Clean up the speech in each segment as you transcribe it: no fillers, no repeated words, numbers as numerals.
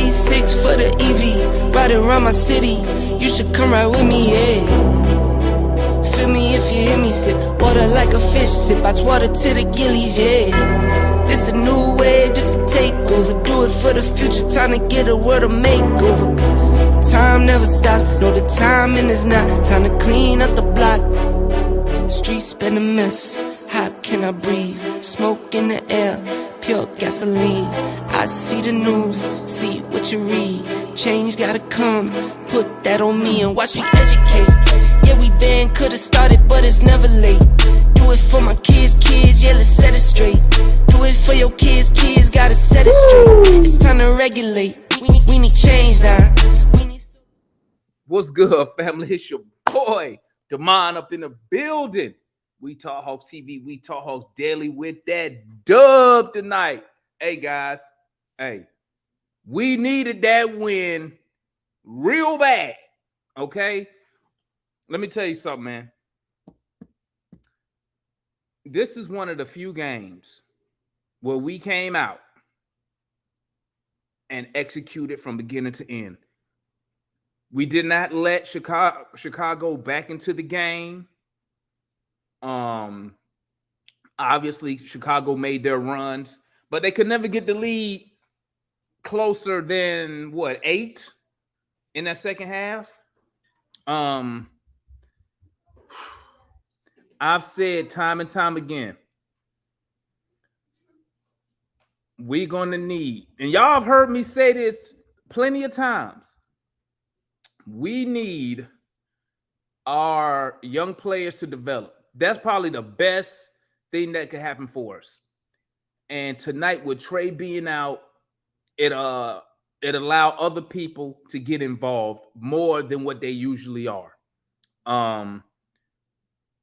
V6 for the EV, ride around my city. You should come ride with me, yeah. Feel me if you hear me, sip water like a fish, sip ice water to the gillies, yeah. This a new wave, this a takeover. Do it for the future, time to get a world a makeover. Time never stops, no the timing is not. Time to clean up the block. Streets been a mess, how can I breathe? Smoke in the air, pure gasoline. I see the news, see what you read. Change gotta come, put that on me and watch me educate. Yeah, we been, could've started, but it's never late. Do it for my kids, yeah, let's set it straight. Do it for your kids, gotta set it straight. It's time to regulate, we need change now. What's good, family? It's your boy, Damon, up in the building. We Talk Hawks TV, We Talk Hawks Daily with that dub tonight. Hey, guys. Hey, we needed that win real bad, okay? Let me tell you something, man. This is one of the few games where we came out and executed from beginning to end. We did not let Chicago back into the game. Obviously, Chicago made their runs, but they could never get the lead closer than, 8 in that second half? I've said time and time again, we're going to need, and y'all have heard me say this plenty of times, we need our young players to develop. That's probably the best thing that could happen for us. And tonight, with Trae being out, it allowed other people to get involved more than what they usually are.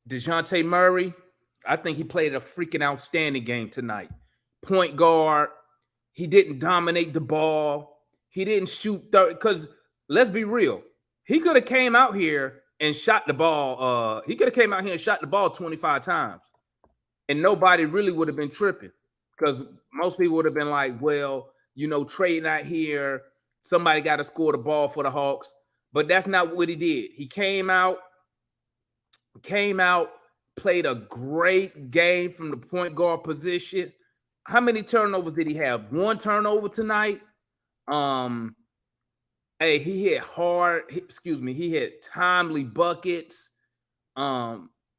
DeJounte Murray, I think he played a freaking outstanding game tonight. Point guard, he didn't dominate the ball. He didn't shoot 30, because let's be real. He could have came out here and shot the ball. He could have came out here and shot the ball 25 times. And nobody really would have been tripping, because most people would have been like, well, Trae not here. Somebody got to score the ball for the Hawks. But that's not what he did. He came out, played a great game from the point guard position. How many turnovers did he have? 1 turnover tonight. Hey, he hit hard. He hit timely buckets.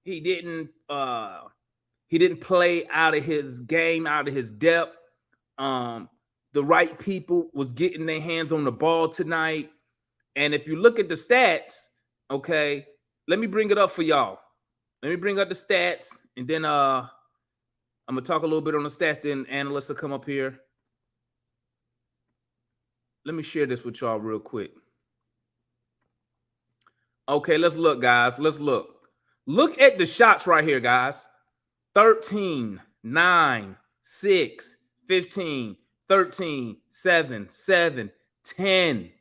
He didn't play out of his game, out of his depth. The right people was getting their hands on the ball tonight. And if you look at the stats, okay, let me bring it up for y'all. Let me bring up the stats, and then I'm gonna talk a little bit on the stats. Then analysts will come up here. Let me share this with y'all real quick. Okay, let's look, guys. Let's look. Look at the shots right here, guys. 13, 9, 6, 15, 13, 7, 7, 10.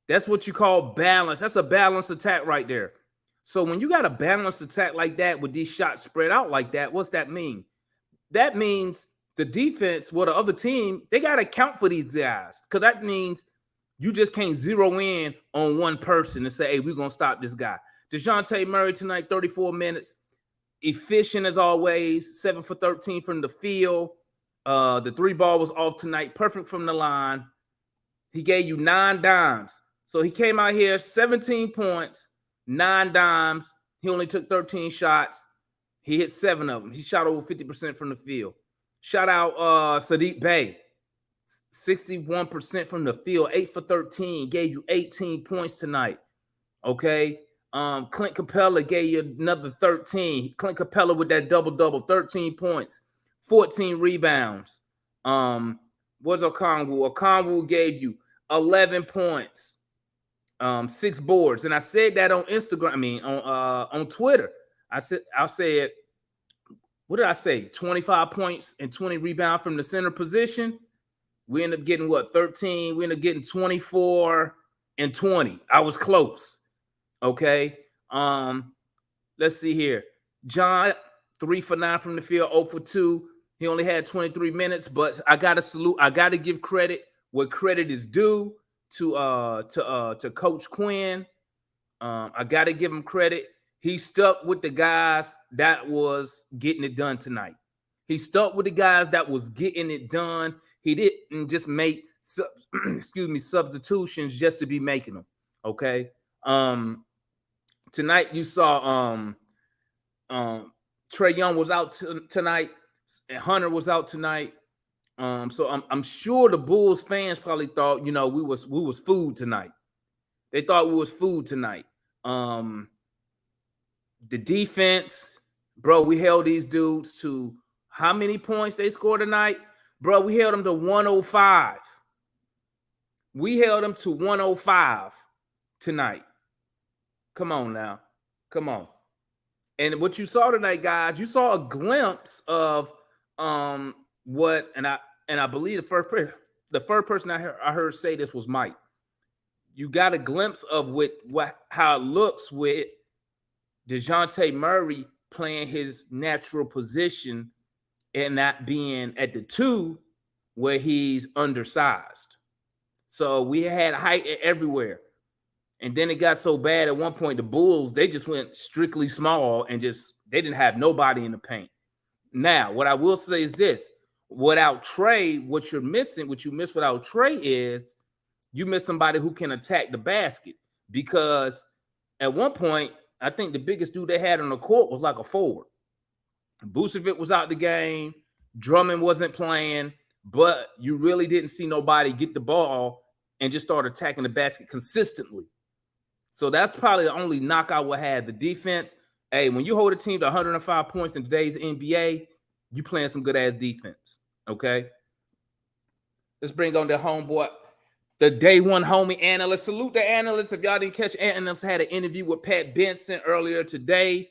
That's what you call balance. That's a balanced attack right there. So when you got a balanced attack like that with these shots spread out like that, what's that mean? That means the defense, the other team, they got to account for these guys, because that means you just can't zero in on one person and say, hey, we're going to stop this guy. DeJounte Murray tonight, 34 minutes. Efficient as always, 7 for 13 from the field. The 3 ball was off tonight, perfect from the line. He gave you 9 dimes. So he came out here, 17 points, 9 dimes. He only took 13 shots. He hit 7 of them. He shot over 50% from the field. Shout out Sadiq Bey, 61% from the field, 8 for 13, gave you 18 points tonight. Okay. Clint Capella gave you another 13. Clint Capella with that double-double, 13 points, 14 rebounds. What's Okongwu? Okongwu gave you 11 points, 6 boards. And I said that on Instagram, on Twitter. I said, what did I say? 25 points and 20 rebounds from the center position. We end up getting 13? We end up getting 24 and 20. I was close. Okay. Let's see here. John, 3 for 9 from the field, 0 for 2. He only had 23 minutes, but I got to salute. I got to give credit what credit is due to Coach Quinn. I got to give him credit. He stuck with the guys that was getting it done tonight. He stuck with the guys that was getting it done. He didn't just make substitutions just to be making them. Okay. Tonight you saw Trae Young was out tonight, and Hunter was out tonight. So I'm sure the Bulls fans probably thought, we was food tonight. They thought we was food tonight. The defense, bro, we held these dudes to how many points they scored tonight? Bro, we held them to 105. We held them to 105 tonight. Come on now. Come on. And what you saw tonight, guys, you saw a glimpse of what, and I believe the first person I heard say this was Mike. You got a glimpse of how it looks with DeJounte Murray playing his natural position and not being at the 2 where he's undersized. So we had height everywhere. And then it got so bad at one point, the Bulls, they just went strictly small and they didn't have nobody in the paint. Now, what I will say is this. Without Trae, what you miss without Trae is you miss somebody who can attack the basket. Because at one point, I think the biggest dude they had on the court was like a forward. Vucevic was out the game. Drummond wasn't playing. But you really didn't see nobody get the ball and just start attacking the basket consistently. So that's probably the only knock I would have. The defense, hey, when you hold a team to 105 points in today's NBA, you playing some good-ass defense, okay? Let's bring on the homeboy, the day one homie analyst. Salute the analyst. If y'all didn't catch, analyst had an interview with Pat Benson earlier today.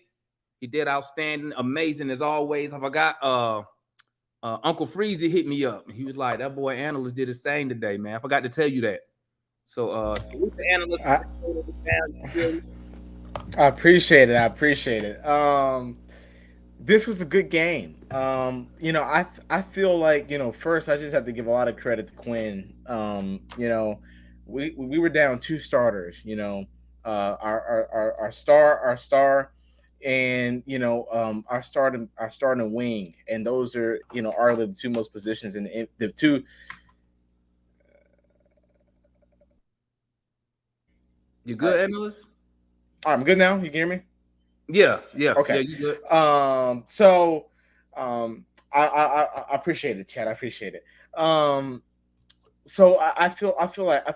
He did outstanding, amazing as always. I forgot, Uncle Freezy hit me up. He was like, that boy analyst did his thing today, man. I forgot to tell you that. So the analyst, I appreciate it. This was a good game. I feel like, first I just have to give a lot of credit to Quinn. We were down 2 starters, our star and our starting wing, and those are arguably the 2 most positions in the 2. You good, analyst? All right, I'm good now. You can hear me? Yeah. Okay. Yeah, you good. I appreciate it, Chad. I appreciate it. So I feel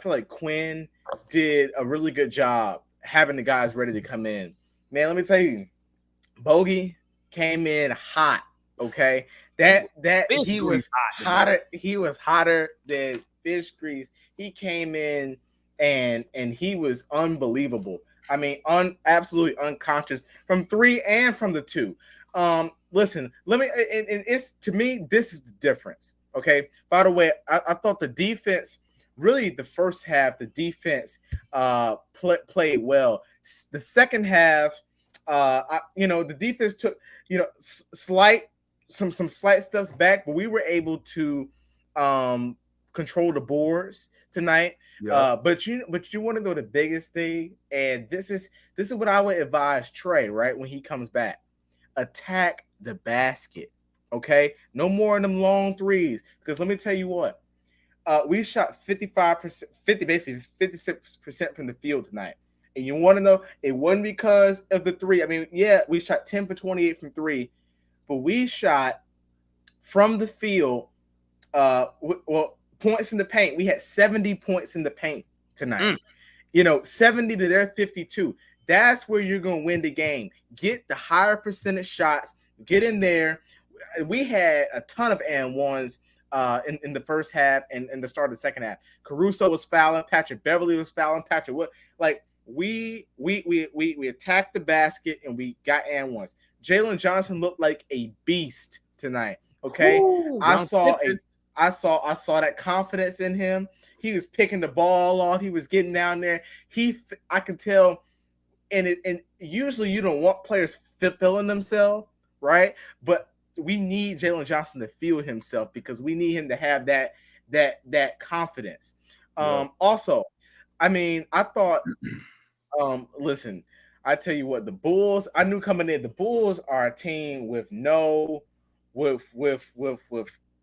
like Quinn did a really good job having the guys ready to come in. Man, let me tell you, Bogey came in hot. Okay, that he was hotter. He was hotter than fish grease. He came in and he was unbelievable. I mean, absolutely unconscious from 3 and from the 2. Listen, let me, and it's, to me, this is the difference. Okay. By the way, I thought the defense, really the first half, the defense played well. The second half, the defense took, some slight steps back, but we were able to control the boards tonight. Yeah. But you want to know the biggest thing, and this is what I would advise Trae, right, when he comes back. Attack the basket. Okay? No more of them long threes. Because let me tell you what, we shot 55%, basically 56% from the field tonight. And you want to know, it wasn't because of the 3. I mean, yeah, we shot 10 for 28 from 3, but we shot from the field, points in the paint. We had 70 points in the paint tonight. 70 to their 52. That's where you're going to win the game. Get the higher percentage shots. Get in there. We had a ton of and ones in the first half and the start of the second half. Caruso was fouling. Patrick Beverly was fouling. Patrick Wood. Like, we attacked the basket and we got and ones. Jalen Johnson looked like a beast tonight. Okay, ooh, I saw that confidence in him. He was picking the ball off. He was getting down there. I can tell. And usually you don't want players feeling themselves, right? But we need Jalen Johnson to feel himself because we need him to have that that confidence. Also, I mean, I thought, listen, I tell you what, the Bulls, I knew coming in, the Bulls are a team with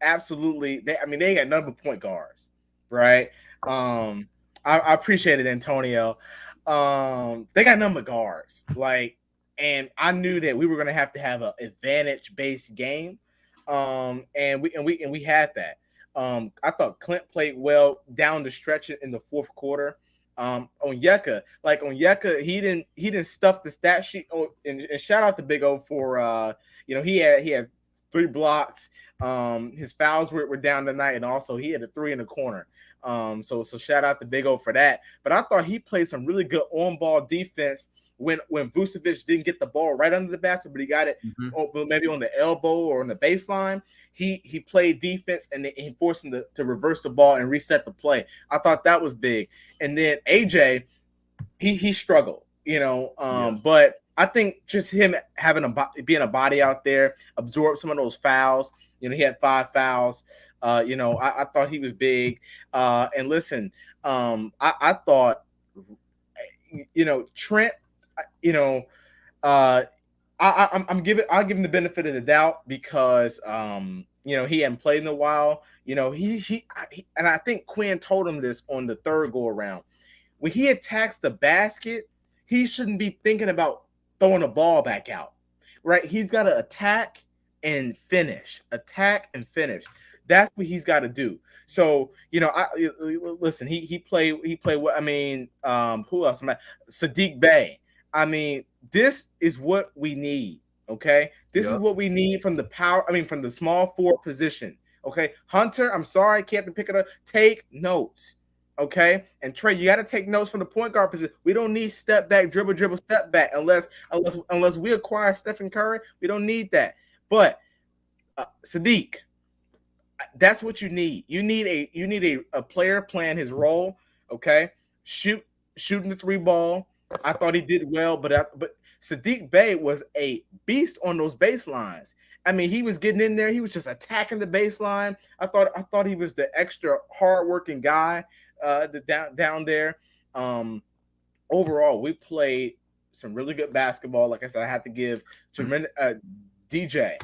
absolutely, they got number point guards, right? I appreciate it, Antonio. They got number guards, like, and I knew that we were gonna have to have an advantage based game, and we had that. I thought Clint played well down the stretch in the fourth quarter. Onyeka, he didn't stuff the stat sheet. Oh, and shout out to Big O for he had 3 blocks. His fouls were down tonight, and also he had a 3 in the corner. So shout out to Big O for that. But I thought he played some really good on ball defense when Vucevic didn't get the ball right under the basket, but he got it maybe on the elbow or on the baseline. He played defense, and he forced him to reverse the ball and reset the play. I thought that was big. And then AJ, he struggled, but I think just him being a body out there, absorb some of those fouls. He had 5 fouls. I thought he was big. And listen, I thought, Trent, I'll give him the benefit of the doubt because he hadn't played in a while. He and I think Quinn told him this on the third go around. When he attacks the basket, he shouldn't be thinking about throwing the ball back out. Right? He's got to attack and finish. Attack and finish. That's what he's got to do. So, listen, he played what, who else? Sadiq Bey. This is what we need. Okay. This is what we need from the small forward position. Okay. Hunter, I'm sorry, I can't pick it up. Take notes. Okay. And Trae, you got to take notes from the point guard position. We don't need step back, dribble, step back, unless we acquire Stephen Curry. We don't need that. But Sadiq, that's what you need. You need a player playing his role. Okay. Shooting the 3 ball. I thought he did well, but Sadiq Bey was a beast on those baselines. He was getting in there. He was just attacking the baseline. I thought he was the extra hardworking guy down there. Overall, we played some really good basketball. Like I said, I have to give tremendous DJ.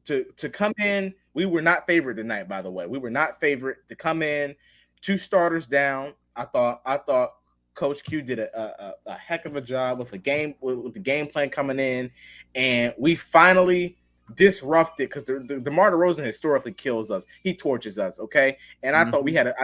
To come in, we were not favored tonight. By the way, we were not favored to come in. 2 starters down. I thought Coach Q did a heck of a job with the game plan coming in, and we finally disrupted because DeMar DeRozan historically kills us. He torches us, okay? And I thought we didn't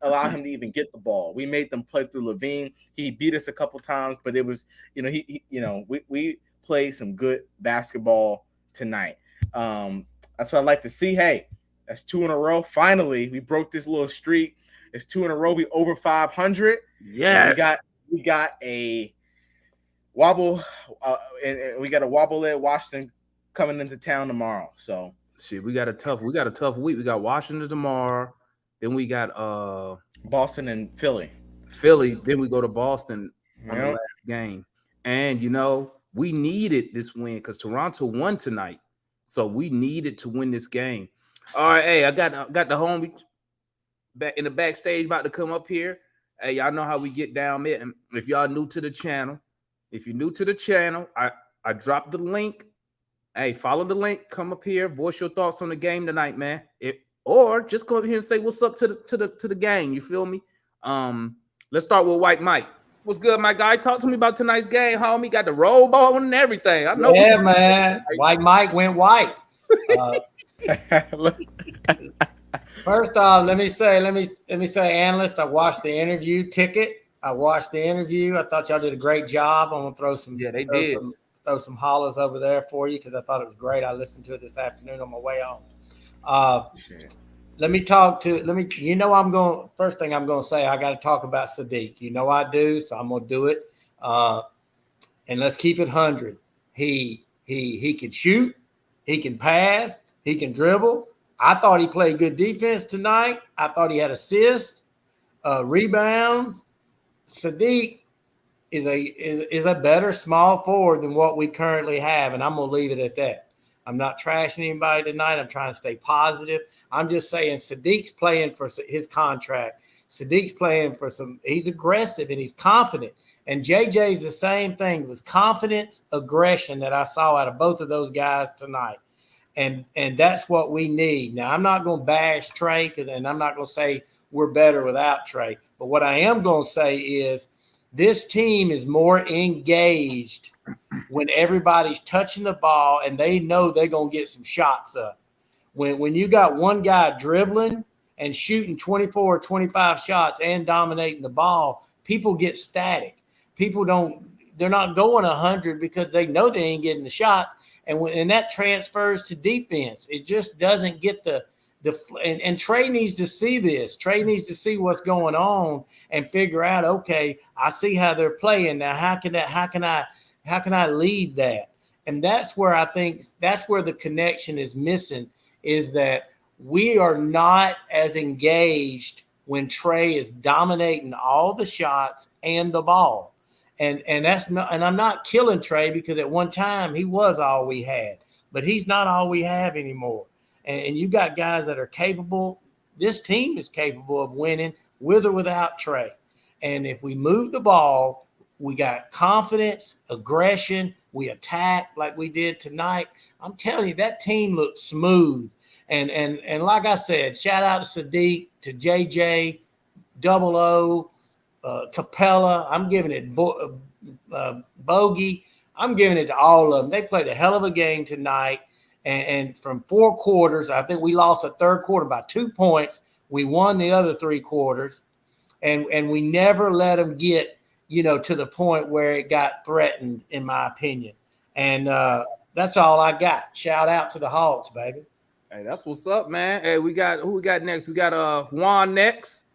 allow him to even get the ball. We made them play through Levine. He beat us a couple times, but it was we played some good basketball tonight. That's what I'd like to see. Hey, that's 2 in a row. Finally, we broke this little streak. It's 2 in a row. We over 500. Yes. We got a wobble, and we got a wobble at Washington coming into town tomorrow. So shit, we got a tough week. We got Washington tomorrow. Then we got Boston and Philly. Then we go to Boston on the last game. And we needed this win because Toronto won tonight. So we needed to win this game. All right, hey, I got the homie back in the backstage about to come up here. Hey, y'all know how we get down there. And if y'all new to the channel, I dropped the link. Hey, follow the link. Come up here, voice your thoughts on the game tonight, man. Or just come up here and say what's up to the gang. You feel me? Let's start with White Mike. What's good, my guy? Talk to me about tonight's game, homie. Got the roll ball and everything. I know. Yeah, man. White Mike went white. First off, let me say, analyst, I watched the interview ticket. I watched the interview. I thought y'all did a great job. I'm gonna throw some hollers over there for you because I thought it was great. I listened to it this afternoon on my way home. First thing I'm gonna say, I got to talk about Sadiq. I do, so I'm gonna do it. And let's keep it 100. He can shoot, he can pass, he can dribble. I thought he played good defense tonight. I thought he had assists, rebounds. Sadiq is a better small forward than what we currently have, and I'm gonna leave it at that. I'm not trashing anybody tonight. I'm trying to stay positive. I'm just saying Sadiq's playing for his contract. Sadiq's playing for he's aggressive and he's confident. And JJ's the same thing. It was confidence, aggression that I saw out of both of those guys tonight. And that's what we need. Now, I'm not going to bash Trae, and I'm not going to say we're better without Trae. But what I am going to say is this team is more engaged when everybody's touching the ball and they know they're going to get some shots up. When you got one guy dribbling and shooting 24 or 25 shots and dominating the ball, people get static. They're not going 100 because they know they ain't getting the shots. And that transfers to defense. It just doesn't get and Trae needs to see this. Trae needs to see what's going on and figure out, okay, I see how they're playing now. How can I lead that? And that's where I think that's where the connection is missing, is that we are not as engaged when Trae is dominating all the shots and the ball. And that's not, and I'm not killing Trae, because at one time he was all we had, but he's not all we have anymore. And you got guys that are capable. This team is capable of winning with or without Trae. And if we move the ball, we got confidence, aggression, we attack like we did tonight. I'm telling you, that team looks smooth. And like I said, shout out to Sadiq, to JJ, Double O, Capella. I'm giving it Bogey. I'm giving it to all of them. They played a hell of a game tonight. And from 4 quarters, I think we lost the third quarter by 2 points. We won the other 3 quarters. And we never let them get, to the point where it got threatened, in my opinion. And that's all I got. Shout out to the Hawks, baby. Hey, that's what's up, man. Hey, who we got next? We got Juan next.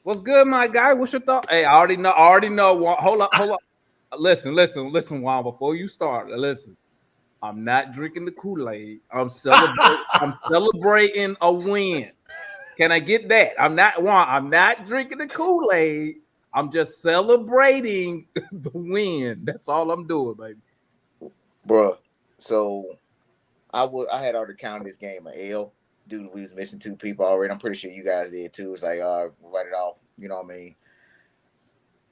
What's good, my guy? What's your thought? Hey, I already know. Juan. Hold up. Listen, Juan. Before you start, listen. I'm not drinking the Kool-Aid. I'm celebrating a win. Can I get that? I'm not drinking the Kool-Aid. I'm just celebrating the win. That's all I'm doing, baby. Bruh. So I had already counted this game an L. Dude, we was missing 2 people already. I'm pretty sure you guys did too. It's like, write it off. You know what I mean?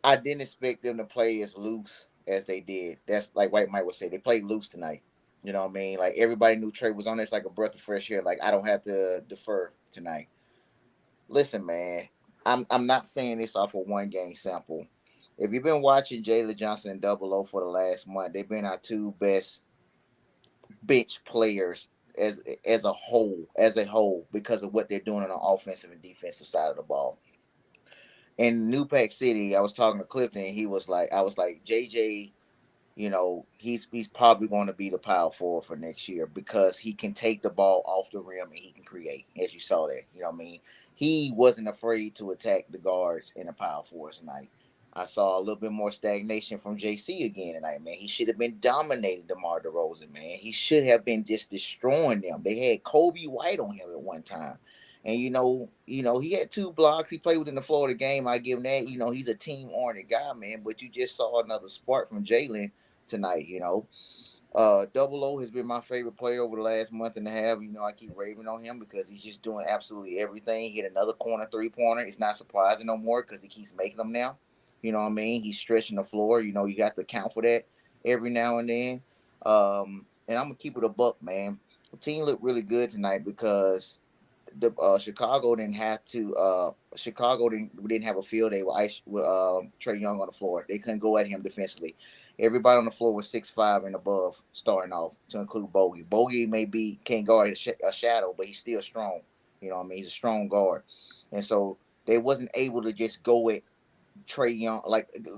I didn't expect them to play as loose as they did. That's like White Mike would say. They played loose tonight. You know what I mean? Like, everybody knew Trae was on this like a breath of fresh air. Like, I don't have to defer tonight. Listen, man, I'm not saying this off of one game sample. If you've been watching Jalen Johnson and Double O for the last month, they've been our 2 best bench players as a whole because of what they're doing on the offensive and defensive side of the ball. In New Pack City, I was talking to Clifton, and I was like, JJ, he's probably going to be the power forward for next year because he can take the ball off the rim and he can create, as you saw that. You know what I mean? He wasn't afraid to attack the guards in the power forward tonight. I saw a little bit more stagnation from JC again tonight, man. He should have been dominating DeMar DeRozan, man. He should have been just destroying them. They had Kobe White on him at one time. And, he had 2 blocks. He played within the flow of the game. I give him that. He's a team-oriented guy, man. But you just saw another spark from Jalen tonight, Double O has been my favorite player over the last month and a half. I keep raving on him because he's just doing absolutely everything. He hit another corner 3-pointer. It's not surprising no more because he keeps making them now. You know what I mean? He's stretching the floor. You got to account for that every now and then. And I'm going to keep it a buck, man. The team looked really good tonight because Chicago didn't have to. Chicago didn't have a field day with Trae Young on the floor. They couldn't go at him defensively. Everybody on the floor was 6'5" and above, starting off, to include Bogey. Bogey can't guard a shadow, but he's still strong. You know what I mean? He's a strong guard. And so they wasn't able to just go at Trae Young,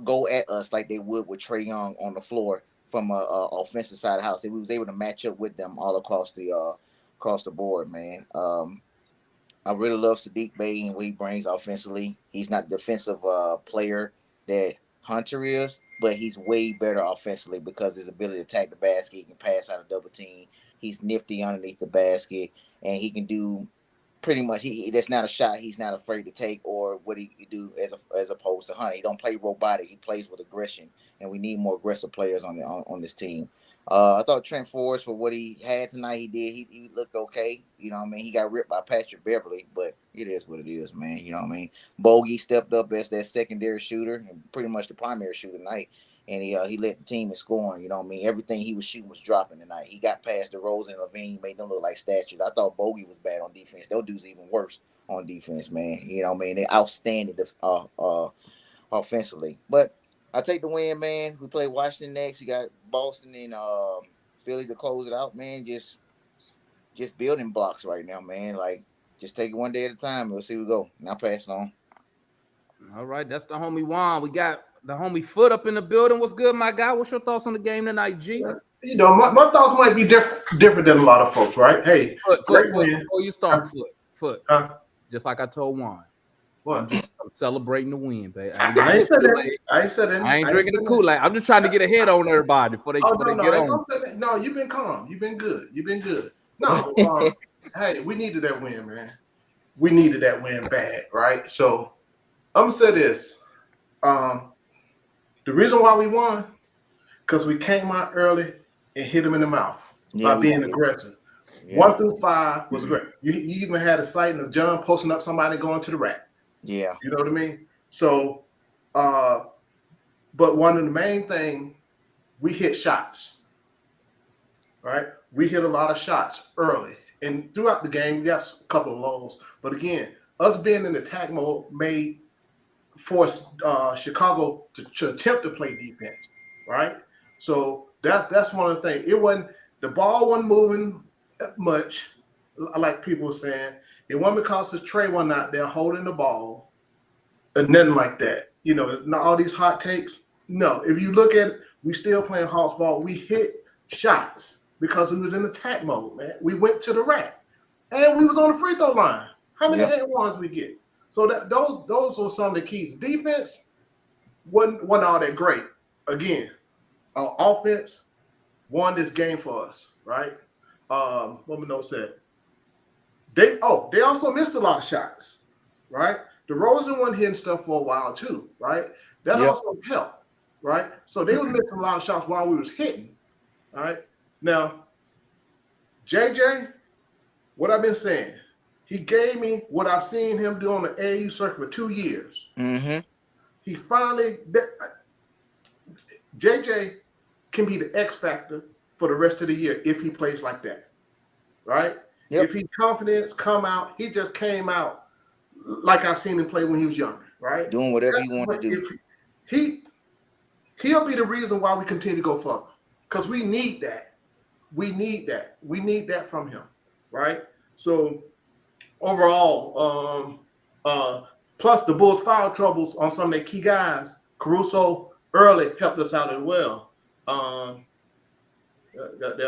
go at us like they would with Trae Young on the floor from a offensive side of the house. They was able to match up with them all across the board, man. I really love Sadiq Bey and what he brings offensively. He's not the defensive player that Hunter is, but he's way better offensively because his ability to attack the basket. He can pass out of double team. He's nifty underneath the basket, and he can do pretty much. That's not a shot he's not afraid to take, or what he do as opposed to Hunter. He don't play robotic. He plays with aggression, and we need more aggressive players on this team. I thought Trent Forrest, for what he had tonight, he looked okay. You know what I mean? He got ripped by Patrick Beverly, but it is what it is, man. You know what I mean? Bogey stepped up as that secondary shooter and pretty much the primary shooter tonight. And he led the team in scoring. You know what I mean? Everything he was shooting was dropping tonight. He got past DeRozan and Levine, made them look like statues. I thought Bogey was bad on defense. Those dudes even worse on defense, man. You know what I mean? They outstanding offensively. But I take the win, man. We play Washington next. You got Boston and Philly to close it out, man. Just building blocks right now, man. Like, just take it one day at a time. We'll see where we go. Now pass it on. All right, that's the homie Juan. We got the homie Foot up in the building. What's good, my guy? What's your thoughts on the game tonight, G? You know, my thoughts might be different than a lot of folks, right? Hey, Foot, before you start, Foot. Just like I told Juan. What? I'm celebrating the win, baby. I ain't said that. I ain't drinking the Kool-Aid. I'm just trying to get ahead on everybody before they get on. No, you've been calm. You've been good. No, hey, we needed that win, man. We needed that win bad, right? So I'm gonna say this. The reason why we won, because we came out early and hit them in the mouth by being aggressive. Yeah. 1 through 5 was great. You even had a sighting of John posting up somebody going to the rack. Yeah. You know what I mean? So, but one of the main things, we hit shots, right? We hit a lot of shots early. And throughout the game, we got a couple of lows. But again, us being in attack mode forced Chicago to attempt to play defense, right? So that's one of the things. The ball wasn't moving much, like people were saying. It wasn't because the Trae wasn't out there holding the ball, and nothing like that. You know, not all these hot takes. No, if you look at it, we still playing Hawks ball. We hit shots because we was in attack mode, man. We went to the rack, and we was on the free throw line. How many and ones we get? So those were some of the keys. Defense wasn't all that great. Again, offense won this game for us, right? What Mano said. They also missed a lot of shots, right? DeRozan wasn't hitting stuff for a while too, right? That also helped, right? So they were missing a lot of shots while we was hitting, all right? Now, JJ, what I've been saying, he gave me what I've seen him do on the AAU circuit for 2 years. Mm-hmm. He finally, JJ can be the X factor for the rest of the year if he plays like that, right? Yep. If he confidence come out, he just came out like I seen him play when he was younger, right? Doing whatever he wanted to do. He'll be the reason why we continue to go further, because we need that. We need that from him, right? So overall, plus the Bulls' foul troubles on some of their key guys, Caruso early helped us out as well. That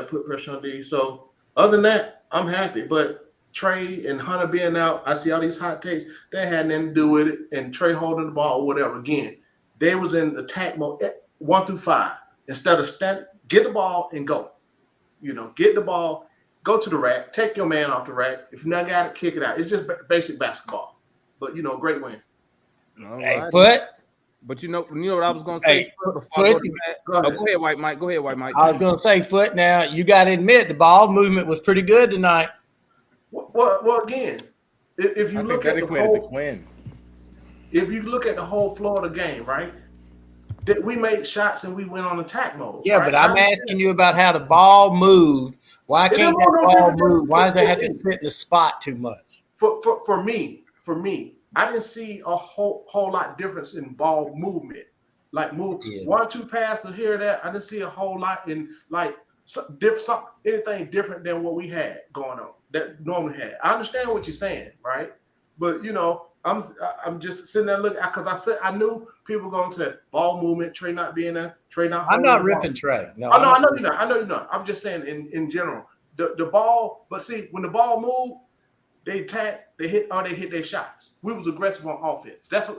put pressure on D. So other than that, I'm happy. But Trae and Hunter being out, I see all these hot takes. They had nothing to do with it. And Trae holding the ball or whatever. Again, they was in attack mode 1 through 5. Instead of get the ball and go. You know, get the ball, go to the rack, take your man off the rack. If you not got it, kick it out. It's just basic basketball. But, great win. All hey, right. Foot. But you know what I was going to say? Foot, go ahead, White Mike. Go ahead, White Mike. I was going to say, Foot, now you got to admit the ball movement was pretty good tonight. Well, again, if you look at if you look at the whole floor of the game, right? That we made shots and we went on attack mode. Yeah, right? but I'm asking you about how the ball moved. Why can't that ball move? Why does it have to sit in the spot too much? For me, I didn't see a whole lot difference in ball movement. Like 1 2 passes here or there. I didn't see a whole lot in anything different than what we had going on that normally had. I understand what you're saying, right? But I'm just sitting there looking because I knew people were going to that ball movement, Trae not being there, Trae not. I'm not ripping Trae. No, I know you're not. I'm just saying in general, the ball. But see, when the ball moved, they attack, they hit their shots. We was aggressive on offense. That's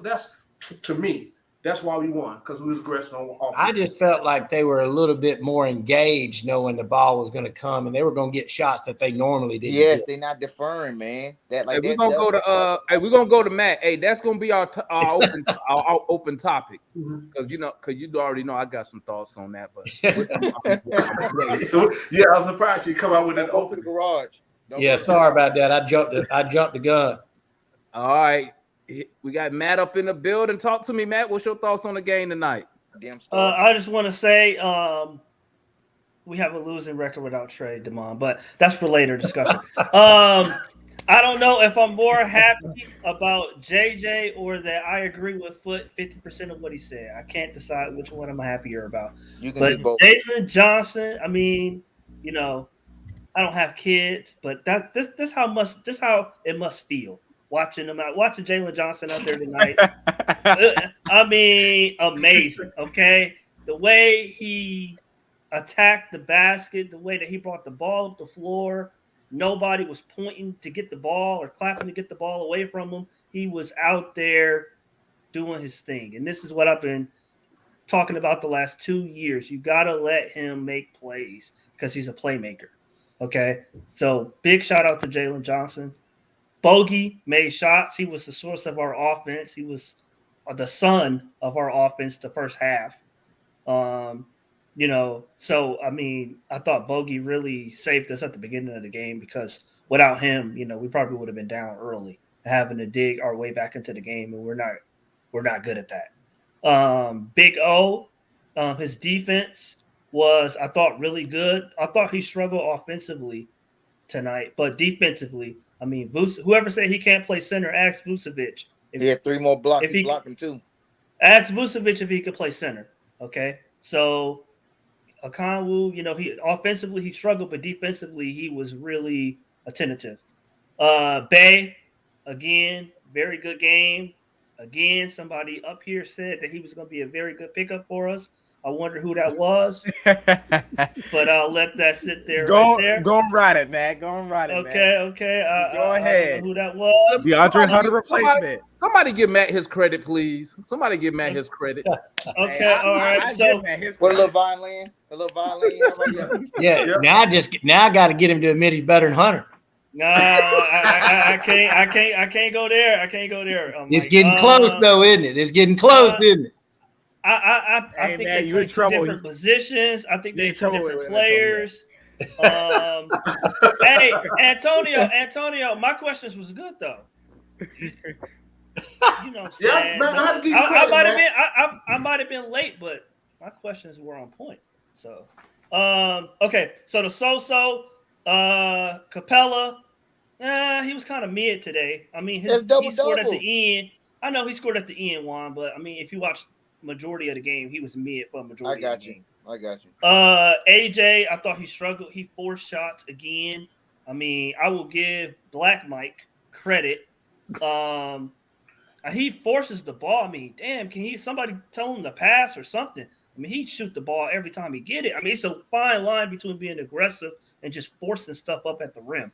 to me. That's why we won, because we was aggressive on offense. I just felt like they were a little bit more engaged, knowing the ball was going to come, and they were going to get shots that they normally didn't. Yes, get. they're not deferring, man. That like Hey, we're gonna go to we're gonna go to Matt. Hey, that's gonna be our open topic, because you already know I got some thoughts on that. But yeah, I was surprised you come out with Don't it. go to the garage. Sorry about that. I jumped the gun. All right, we got Matt up in the building. Talk to me, Matt. What's your thoughts on the game tonight? I just want to say we have a losing record without Trae, Damon, but that's for later discussion. I don't know if I'm more happy about JJ or that I agree with Foot 50% of what he said. I can't decide which one I'm happier about. But Jalen Johnson, I mean, I don't have kids, but this how it must feel watching Jalen Johnson out there tonight. I mean, amazing. Okay, the way he attacked the basket, the way that he brought the ball up the floor. Nobody was pointing to get the ball or clapping to get the ball away from him. He was out there doing his thing. And this is what I've been talking about the last 2 years. You got to let him make plays because he's a playmaker. Okay? So big shout out to Jalen Johnson. Bogey made shots. He was the source of our offense. He was the sun of our offense the first half. So, I mean, I thought Bogey really saved us at the beginning of the game because without him, we probably would have been down early, having to dig our way back into the game, and we're not good at that. Big O, his defense was, I thought, really good. I thought he struggled offensively tonight, but defensively, I mean, whoever said he can't play center, ask Vucevic. He had 3 more blocks. He blocked him too. Ask Vucevic if he could play center. Okay, so Okongwu, he offensively he struggled, but defensively he was really attentive. Bay, again, very good game. Again, somebody up here said that he was going to be a very good pickup for us. I wonder who that was, but I'll let that sit there. Go and ride it, man. Go and ride it. Okay. Go ahead. I don't know who that was? DeAndre Hunter replacement. Somebody give Matt his credit, please. Somebody give Matt his credit. Okay, all right. So, what a little violin. Yeah. Now I got to get him to admit he's better than Hunter. No, I can't go there. I can't go there. It's getting close, though, isn't it? It's getting close, isn't it? I think they play two different positions. I think they're two different players. Hey, Antonio, my questions was good though. You know what I'm saying? I might have been late, but my questions were on point. So, okay. So the Capella, he was kind of mid today. I mean, he scored at the end. I know he scored at the end, Juan, but I mean, if you watch majority of the game, he was mid for a majority of the game. I got you. AJ, I thought he struggled. He forced shots again. I mean, I will give Black Mike credit. He forces the ball. I mean, damn, can somebody tell him to pass or something? I mean, he shoot the ball every time he get it. I mean, it's a fine line between being aggressive and just forcing stuff up at the rim.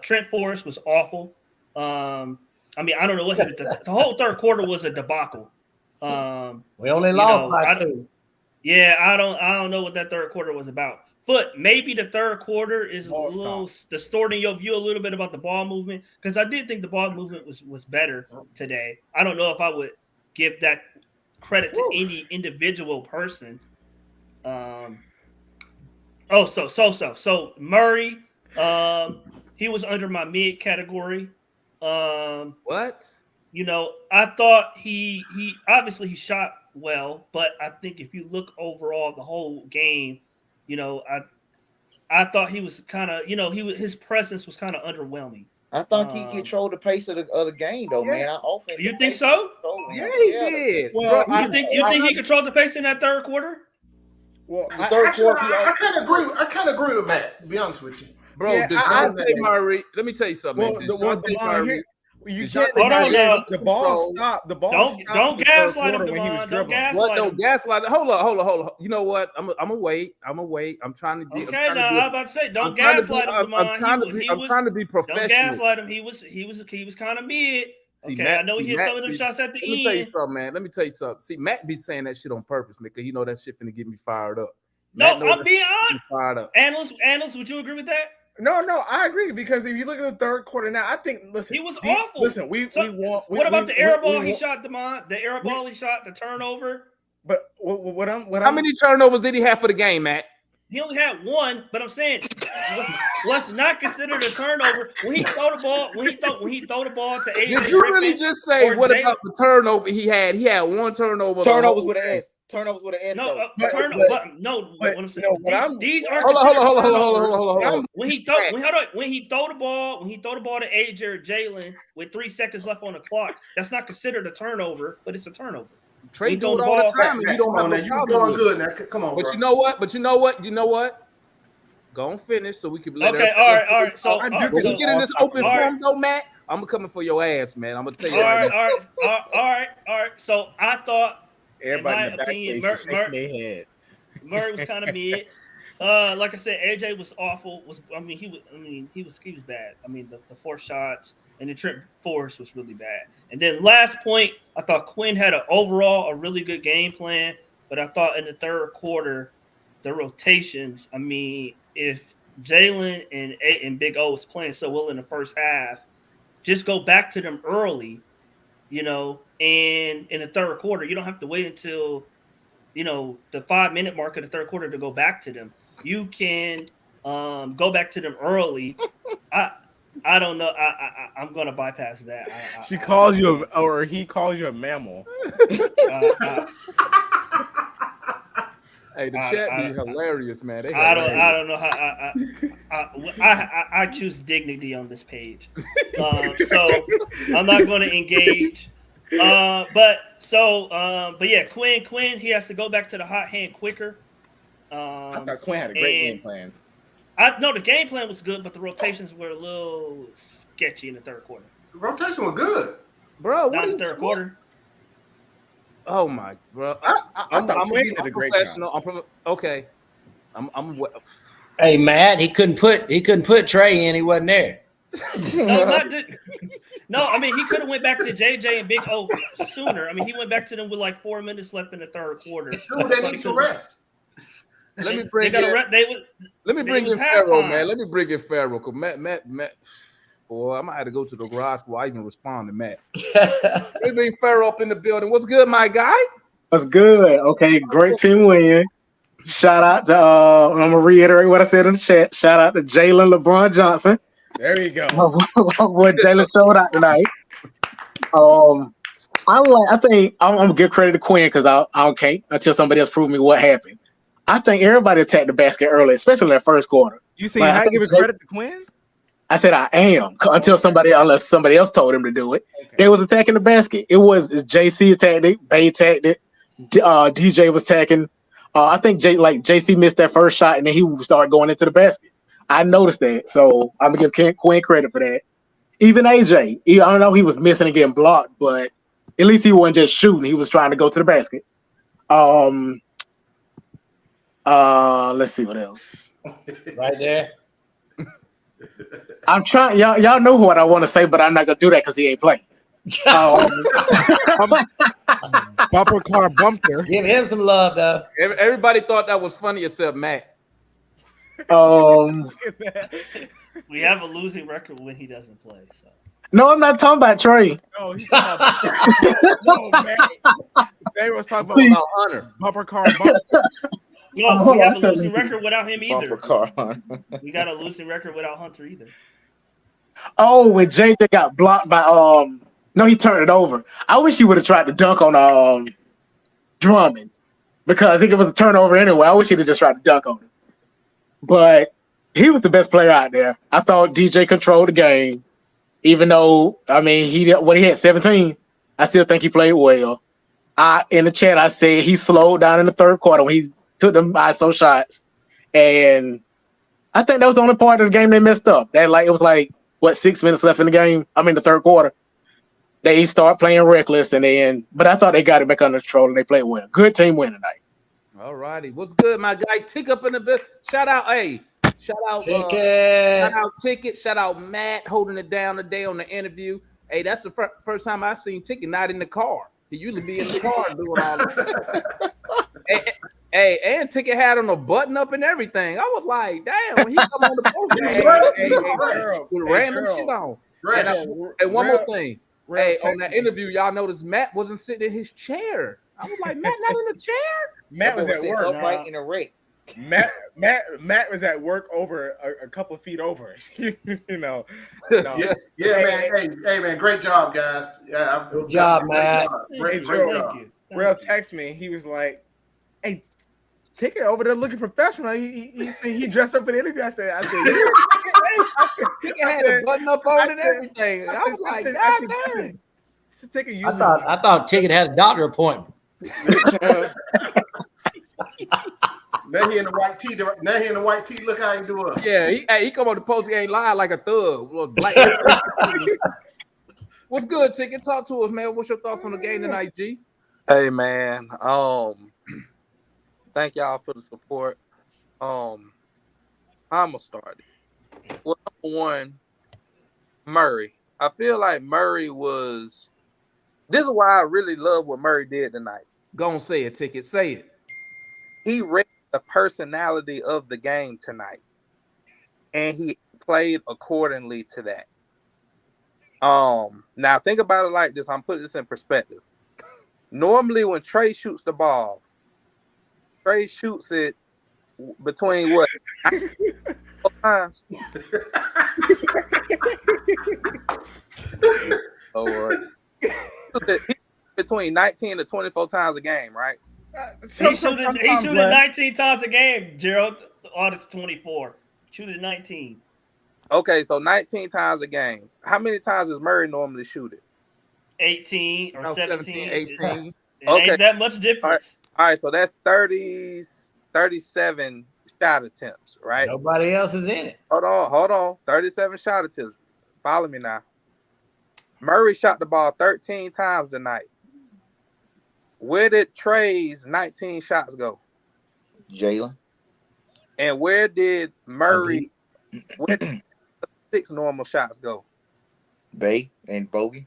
Trent Forrest was awful. I mean, I don't know what the whole third quarter was a debacle. We only lost by 2. Yeah, I don't know what that third quarter was about. But maybe the third quarter is a little distorting your view a little bit about the ball movement, because I did think the ball movement was better today. I don't know if I would give that credit to any individual person. So Murray, he was under my mid category. What? I thought he obviously he shot well, but I think if you look overall the whole game, I thought he was kind of, his presence was kind of underwhelming. I thought he controlled the pace of the game, though, man. Our offense. You think so? Yeah, he did. Well, you think he controlled the pace in that third quarter? Well, the third quarter, I kind of agree with Matt. To be honest with you, bro. DeJounte Murray. Let me tell you something. You can't hold on now. The ball stopped. The ball stopped. Don't gaslight him, Devon. Don't gaslight him. Gaslight. Hold on. You know what? I'm gonna wait. I'm trying to be. Okay, I'm about to say, don't gaslight him, Devon. I'm trying to be professional. Don't gaslight him. He was kind of mid. See, Okay, Matt, I know he hit some of them shots at the Let me tell you end. something, man. Let me tell you something. See, Matt be saying that shit on purpose, man, because you know that shit finna get me fired up. No, Matt I'm being honest. Fired up. Analyst, would you agree with that? No, I agree because if you look at the third quarter now, I think He was awful. Listen, what about the air ball he shot, Demond? The air ball he shot, the turnover. But how many turnovers did he have for the game, Matt? He only had one, but I'm saying what's not considered a turnover when he throw the ball when he throw the ball to AJ. Did you really just say what about the turnover he had? He had one turnover. Turnovers with an S. Turnovers with an S. No, these aren't. Hold on. When he throw the ball to AJ or Jalen with 3 seconds left on the clock, that's not considered a turnover, but it's a turnover. Trae do it all the time, and you don't have no problem. You're doing good now. Come on, but bro. you know what? Go on, finish so we can. Okay, all right. So when we get in this open forum, though, Matt, I'm coming for your ass, man. I'm gonna tell you. All right. So I thought, everybody in my opinion, Murray was kind of mid. Like I said, AJ was awful. He was bad. I mean, the 4 shots and the Trent Forrest was really bad. And then last point, I thought Quinn had a really good game plan, but I thought in the third quarter, the rotations. I mean, if Jalen and Big O was playing so well in the first half, just go back to them early, and in the third quarter, you don't have to wait until the 5-minute mark of the third quarter to go back to them. You can go back to them early. I don't know. I'm gonna bypass that. He calls you a mammal. Hey, the chat be hilarious, man. I don't know how. I choose dignity on this page, so I'm not going to engage. But yeah, Quinn, he has to go back to the hot hand quicker. I thought Quinn had a great game plan. No, the game plan was good, but the rotations were a little sketchy in the third quarter. The rotation was good, bro. Not in the third quarter. Oh my, bro! I'm did a great job. Okay. Hey, Matt, he couldn't put Trae in. He wasn't there. No, I mean he could have went back to JJ and Big O sooner. I mean he went back to them with like 4 minutes left in the third quarter. They need to rest. Let me bring in Farrell, man. Let me bring in Farrell, because Matt. Boy, I might have to go to the garage before I even respond to Matt. Let me bring Farrell up in the building. What's good, my guy? What's good? Okay, great team win. Shout out to I'm gonna reiterate what I said in the chat. Shout out to Jalen LeBron Johnson. There you go. What Jalen showed out tonight. I think I'm gonna give credit to Quinn because I can't until somebody else prove me what happened. I think everybody attacked the basket early, especially in that first quarter. You see, I giving credit to Quinn? I said I am unless somebody else told him to do it. Okay. They was attacking the basket. It was JC attacked it, Bay attacked it, DJ was attacking. I think JC missed that first shot and then he started going into the basket. I noticed that, so I'm gonna give Quinn credit for that. Even AJ, I don't know, he was missing and getting blocked, but at least he wasn't just shooting. He was trying to go to the basket. Let's see what else. Right there. I'm trying. Y'all know what I want to say, but I'm not gonna do that because he ain't playing. Bumper car bumper. Give him some love, though. Everybody thought that was funny except Matt. We have a losing record when he doesn't play. So no, I'm not talking about Trae. No, he's talking about man. They was talking about Hunter. Bumper car bumper. No, we have a losing record without him either. Car. We got a losing record without Hunter either. Oh, when JJ got blocked by no, he turned it over. I wish he would have tried to dunk on Drummond because it was a turnover anyway. I wish he'd have just tried to dunk on him. But he was the best player out there. I thought DJ controlled the game, even though he had 17. I still think he played well. In the chat I said he slowed down in the third quarter when he took them ISO shots, and I think that was the only part of the game they messed up. That it was 6 minutes left in the game. The third quarter. They start playing reckless, but I thought they got it back under control and they played well. Good team win tonight. All righty, what's good, my guy? Tick up in the bit. Shout out Ticket. Shout out Matt holding it down today on the interview. Hey, that's the first time I seen Ticket not in the car. He usually be in the car doing all this. Hey, and Ticket had on a button up and everything. I was like, damn, when he come on the post, with random shit on. And one more thing. Hey, on that interview, y'all noticed Matt wasn't sitting in his chair. I was like, Matt not in the chair? Matt was at work. Upright in a rake. Matt was at work over a couple of feet over. you know. Yeah, man. Hey, man. Great job, guys. Yeah, good job, Matt. Great job. Real text me. He was like, "Hey, Ticket over there looking professional." He said he dressed up for the interview. I said, Ticket had a button up on and everything. I was like, God damn. Ticket. I thought Ticket had a doctor appointment. Now he in the white tee. Look how he doing. Yeah, he come on the post. He ain't lying like a thug. Black. What's good, Ticket? Talk to us, man. What's your thoughts on the game tonight, G? Hey, man. Thank y'all for the support. I'm gonna start it. Well, number one, Murray. I feel like Murray was. This is why I really love what Murray did tonight. Go on, say it, Ticket. Say it. He read the personality of the game tonight, and he played accordingly to that. Now think about it like this. I'm putting this in perspective. Normally, when Trae shoots the ball, Trae shoots it between what? 4 times. Between 19 to 24 times a game, right? He's shooting 19 times a game, Gerald. Audit's 24. Shooting 19. Okay, so 19 times a game. How many times does Murray normally shoot it? 18 or 17. 18. Ain't that much difference. All right, so that's 37 shot attempts, right? Nobody else is in it. Hold on. 37 shot attempts. Follow me now. Murray shot the ball 13 times tonight. Where did Trae's 19 shots go? Jalen. And where did Murray, where did 6 normal shots go? Bay and Bogey.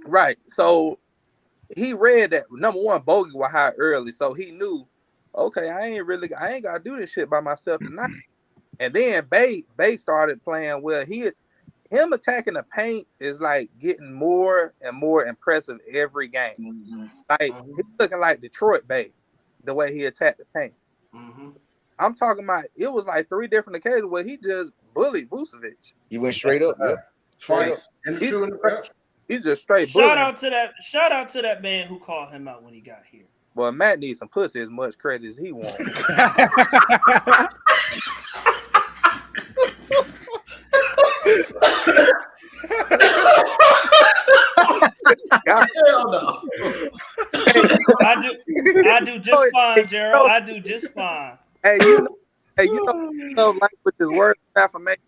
Right. So he read that number one, Bogey was high early. So he knew, okay, I ain't got to do this shit by myself tonight. And then Bay started playing well. Him attacking the paint is like getting more and more impressive every game. Mm-hmm. Like he's looking like Detroit Bay, the way he attacked the paint. Mm-hmm. I'm talking about it was like 3 different occasions where he just bullied Vucevic. He went straight up. Yeah. Straight up. He just straight Shout out to that man who called him out when he got here. Well, Matt needs some pussy as much credit as he wants. Hell no. I do just fine, Gerald. I do just fine. Hey, you know language is words of affirmation.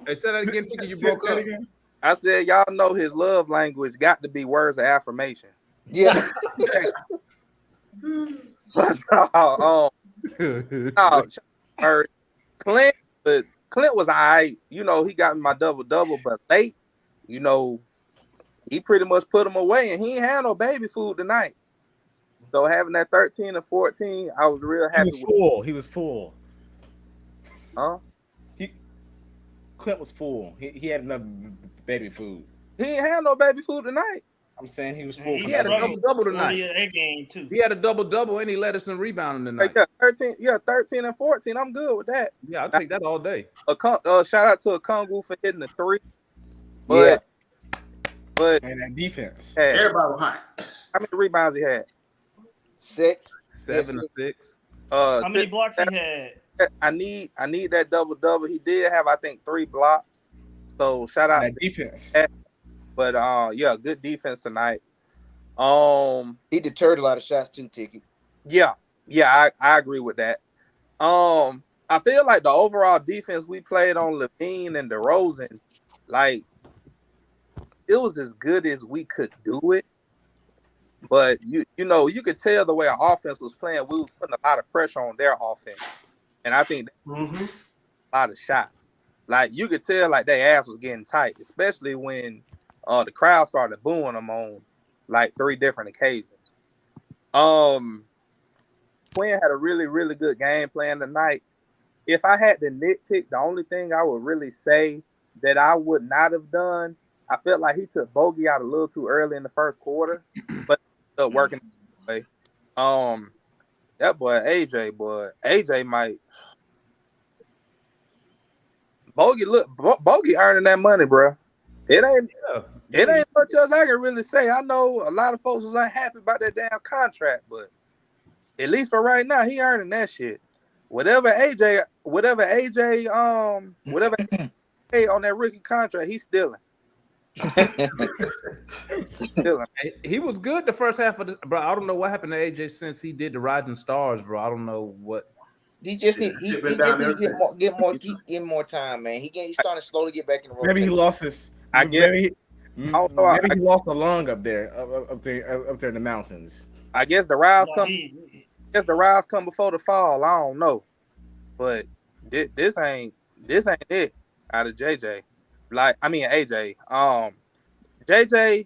Hey, say that again, Ticket. You broke up. I said, y'all know his love language got to be words of affirmation. Yeah. But Clint was all right. You know, he got my double-double, but late, you know, he pretty much put him away, and he ain't had no baby food tonight. So having that 13 and 14, I was real happy. He was full. Huh? Clint was full. He had enough baby food. He ain't had no baby food tonight. I'm saying he was full. He had a double-double tonight. Game too. He had a double-double, and he led us in rebounding tonight. Yeah, 13 and 14. I'm good with that. Yeah, I'll take that all day. Shout out to Okongwu for hitting the 3. But and that defense. Everybody was hot. How many rebounds he had? 6. 7 or 6. How many blocks he had? I need that double-double. He did have, I think, 3 blocks. So shout out that defense. But yeah, good defense tonight. He deterred a lot of shots too, Ticket. Yeah, I agree with that. I feel like the overall defense we played on Levine and DeRozan, like it was as good as we could do it. But you know, you could tell the way our offense was playing, we was putting a lot of pressure on their offense. And I think a lot of shots. Like you could tell, like their ass was getting tight, especially when the crowd started booing them on like 3 different occasions. Quinn had a really, really good game plan tonight. If I had to nitpick, the only thing I would really say that I would not have done, I felt like he took Bogey out a little too early in the first quarter, but still working. That boy AJ might. Bogey earning that money, bro. It ain't much else I can really say. I know a lot of folks was unhappy about that damn contract, but at least for right now, he earning that shit. Whatever AJ on that rookie contract, he's stealing. He was good the first half of the, bro. I don't know what happened to AJ since he did the Rising Stars, bro. I don't know what. He just need to get more time, man. He's starting to slowly get back in the rotation. Maybe he lost his. Maybe he lost a lung up there in the mountains. I guess the rise come before the fall. I don't know, but this ain't it out of JJ. Like I mean AJ. JJ.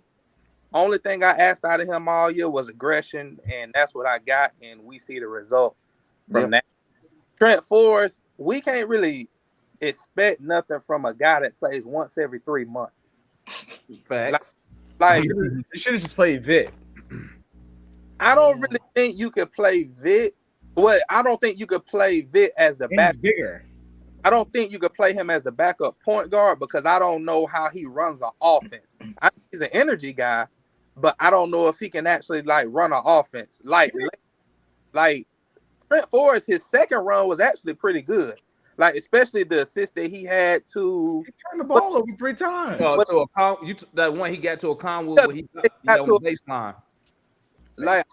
Only thing I asked out of him all year was aggression, and that's what I got, and we see the result from that. Trent Forrest, we can't really expect nothing from a guy that plays once every 3 months. Facts. Like you should have just played Vit. I don't really think you could play Vit. Well, I don't think you could play Vit as the back. Bigger. I don't think you could play him as the backup point guard because I don't know how he runs an offense. He's an energy guy, but I don't know if he can actually like run an offense. Like Trent Forrest, his second run was actually pretty good. Like especially the assist that he had to turn the ball over 3 times. That one he got to a Conwood where he got to a baseline. Like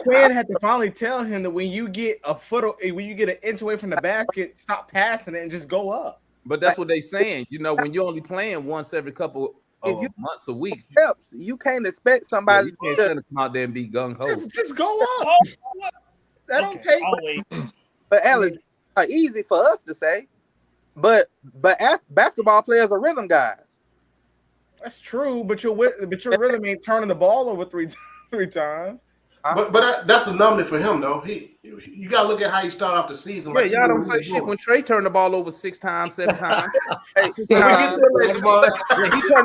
Quinn had to finally tell him that when you get when you get an inch away from the basket, stop passing it and just go up. But that's what they saying. You know, when you're only playing once every couple of months a week, you can't expect somebody to come out there and be gung ho. Just go up. That don't take. But Alex, easy for us to say, but basketball players are rhythm guys. That's true, but your rhythm ain't turning the ball over three times. But that's a numbness for him though. You gotta look at how he started off the season. Yeah, y'all don't say shit when Trae turned the ball over 6 times, 7 times. When he turned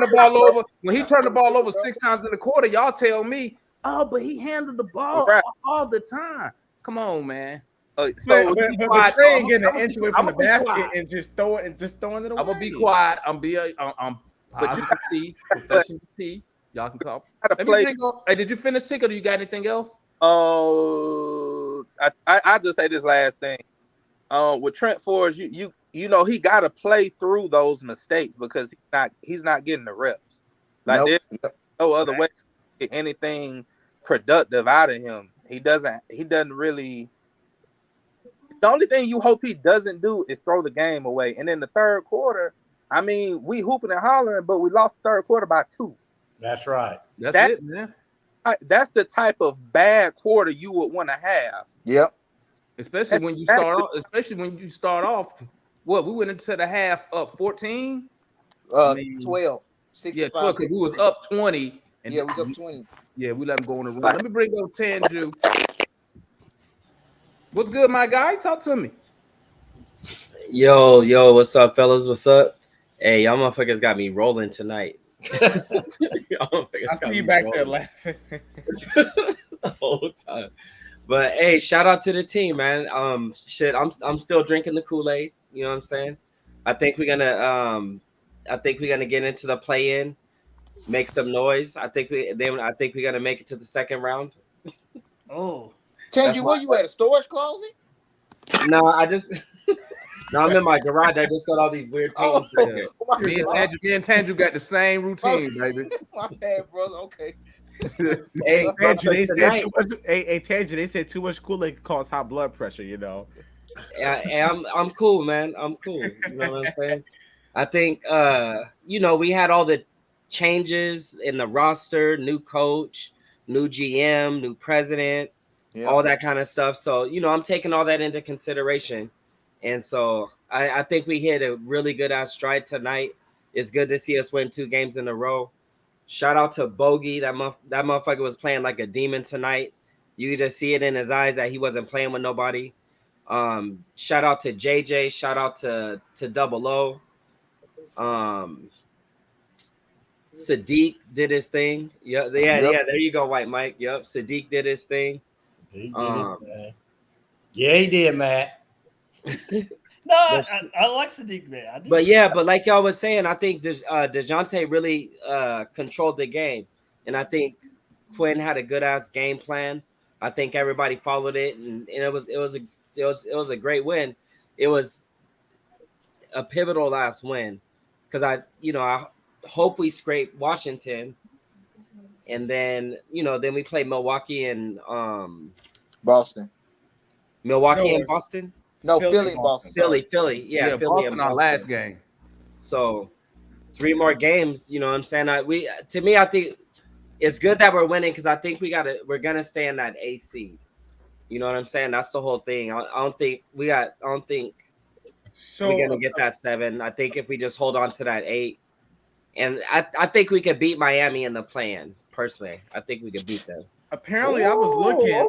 the ball over 6 times in the quarter, y'all tell me, oh, but he handled the ball all the time. Come on, man. But Trae ain't getting an inch away from the basket and just throwing it away. I'm gonna be quiet. I'm positive T, professional T. Y'all can talk. Hey, did you finish ticket or you got anything else? I just say this last thing. With Trent Forrest, you know he got to play through those mistakes because he's not getting the reps. Like there's no other way to get anything productive out of him. He doesn't really. The only thing you hope he doesn't do is throw the game away. And in the third quarter, I mean, we hooping and hollering, but we lost the third quarter by 2. That's right. That's it, man. That's the type of bad quarter you would want to have. Yep. Especially when you start off. What, we went into the half up 14? 12. 65. Yeah, 12, because we was up 20. And we was up 20. Yeah, we let him go on the run. Let me bring up Tanju. What's good, my guy? Talk to me. Yo, what's up, fellas? What's up? Hey, y'all motherfuckers got me rolling tonight. I see you back there laughing the whole time. But hey, shout out to the team, man. I'm still drinking the Kool-Aid. You know what I'm saying? I think we're gonna get into the play-in, make some noise. I think we're gonna make it to the second round. Oh, Tangy, where you at? A storage closet? No, I'm in my garage. I just got all these weird things. Me and Tanju got the same routine, baby. My bad, brother. Okay. Hey, Tanju, they said too much Kool-Aid could cause high blood pressure, you know. I'm cool, man. I'm cool. You know what I'm saying? I think we had all the changes in the roster, new coach, new GM, new president, all that kind of stuff. So, I'm taking all that into consideration. And so I think we hit a really good ass stride tonight. It's good to see us win 2 games in a row. Shout out to Bogey. That motherfucker was playing like a demon tonight. You could just see it in his eyes that he wasn't playing with nobody. Shout out to JJ. Shout out to Double O. Sadiq did his thing. Yeah. There you go, White Mike. Yep, Sadiq did his thing. Yeah, he did, Matt. No, I like Sadiq, man. I do. But like y'all was saying, I think DeJounte really controlled the game, and I think Quinn had a good ass game plan. I think everybody followed it, and it was a great win. It was a pivotal last win because I hope we scrape Washington, and then we play Milwaukee and Boston. Milwaukee and Boston. No, Philly and Boston. Philly. Yeah, Philly Boston and our Boston. last game. So 3 more games. You know what I'm saying? I think it's good that we're winning because I think we're gonna stay in that 8th seed. You know what I'm saying? That's the whole thing. I don't think we're gonna get that 7. I think if we just hold on to that 8, and I think we could beat Miami in the play-in. Personally, I think we could beat them. Apparently, I was looking.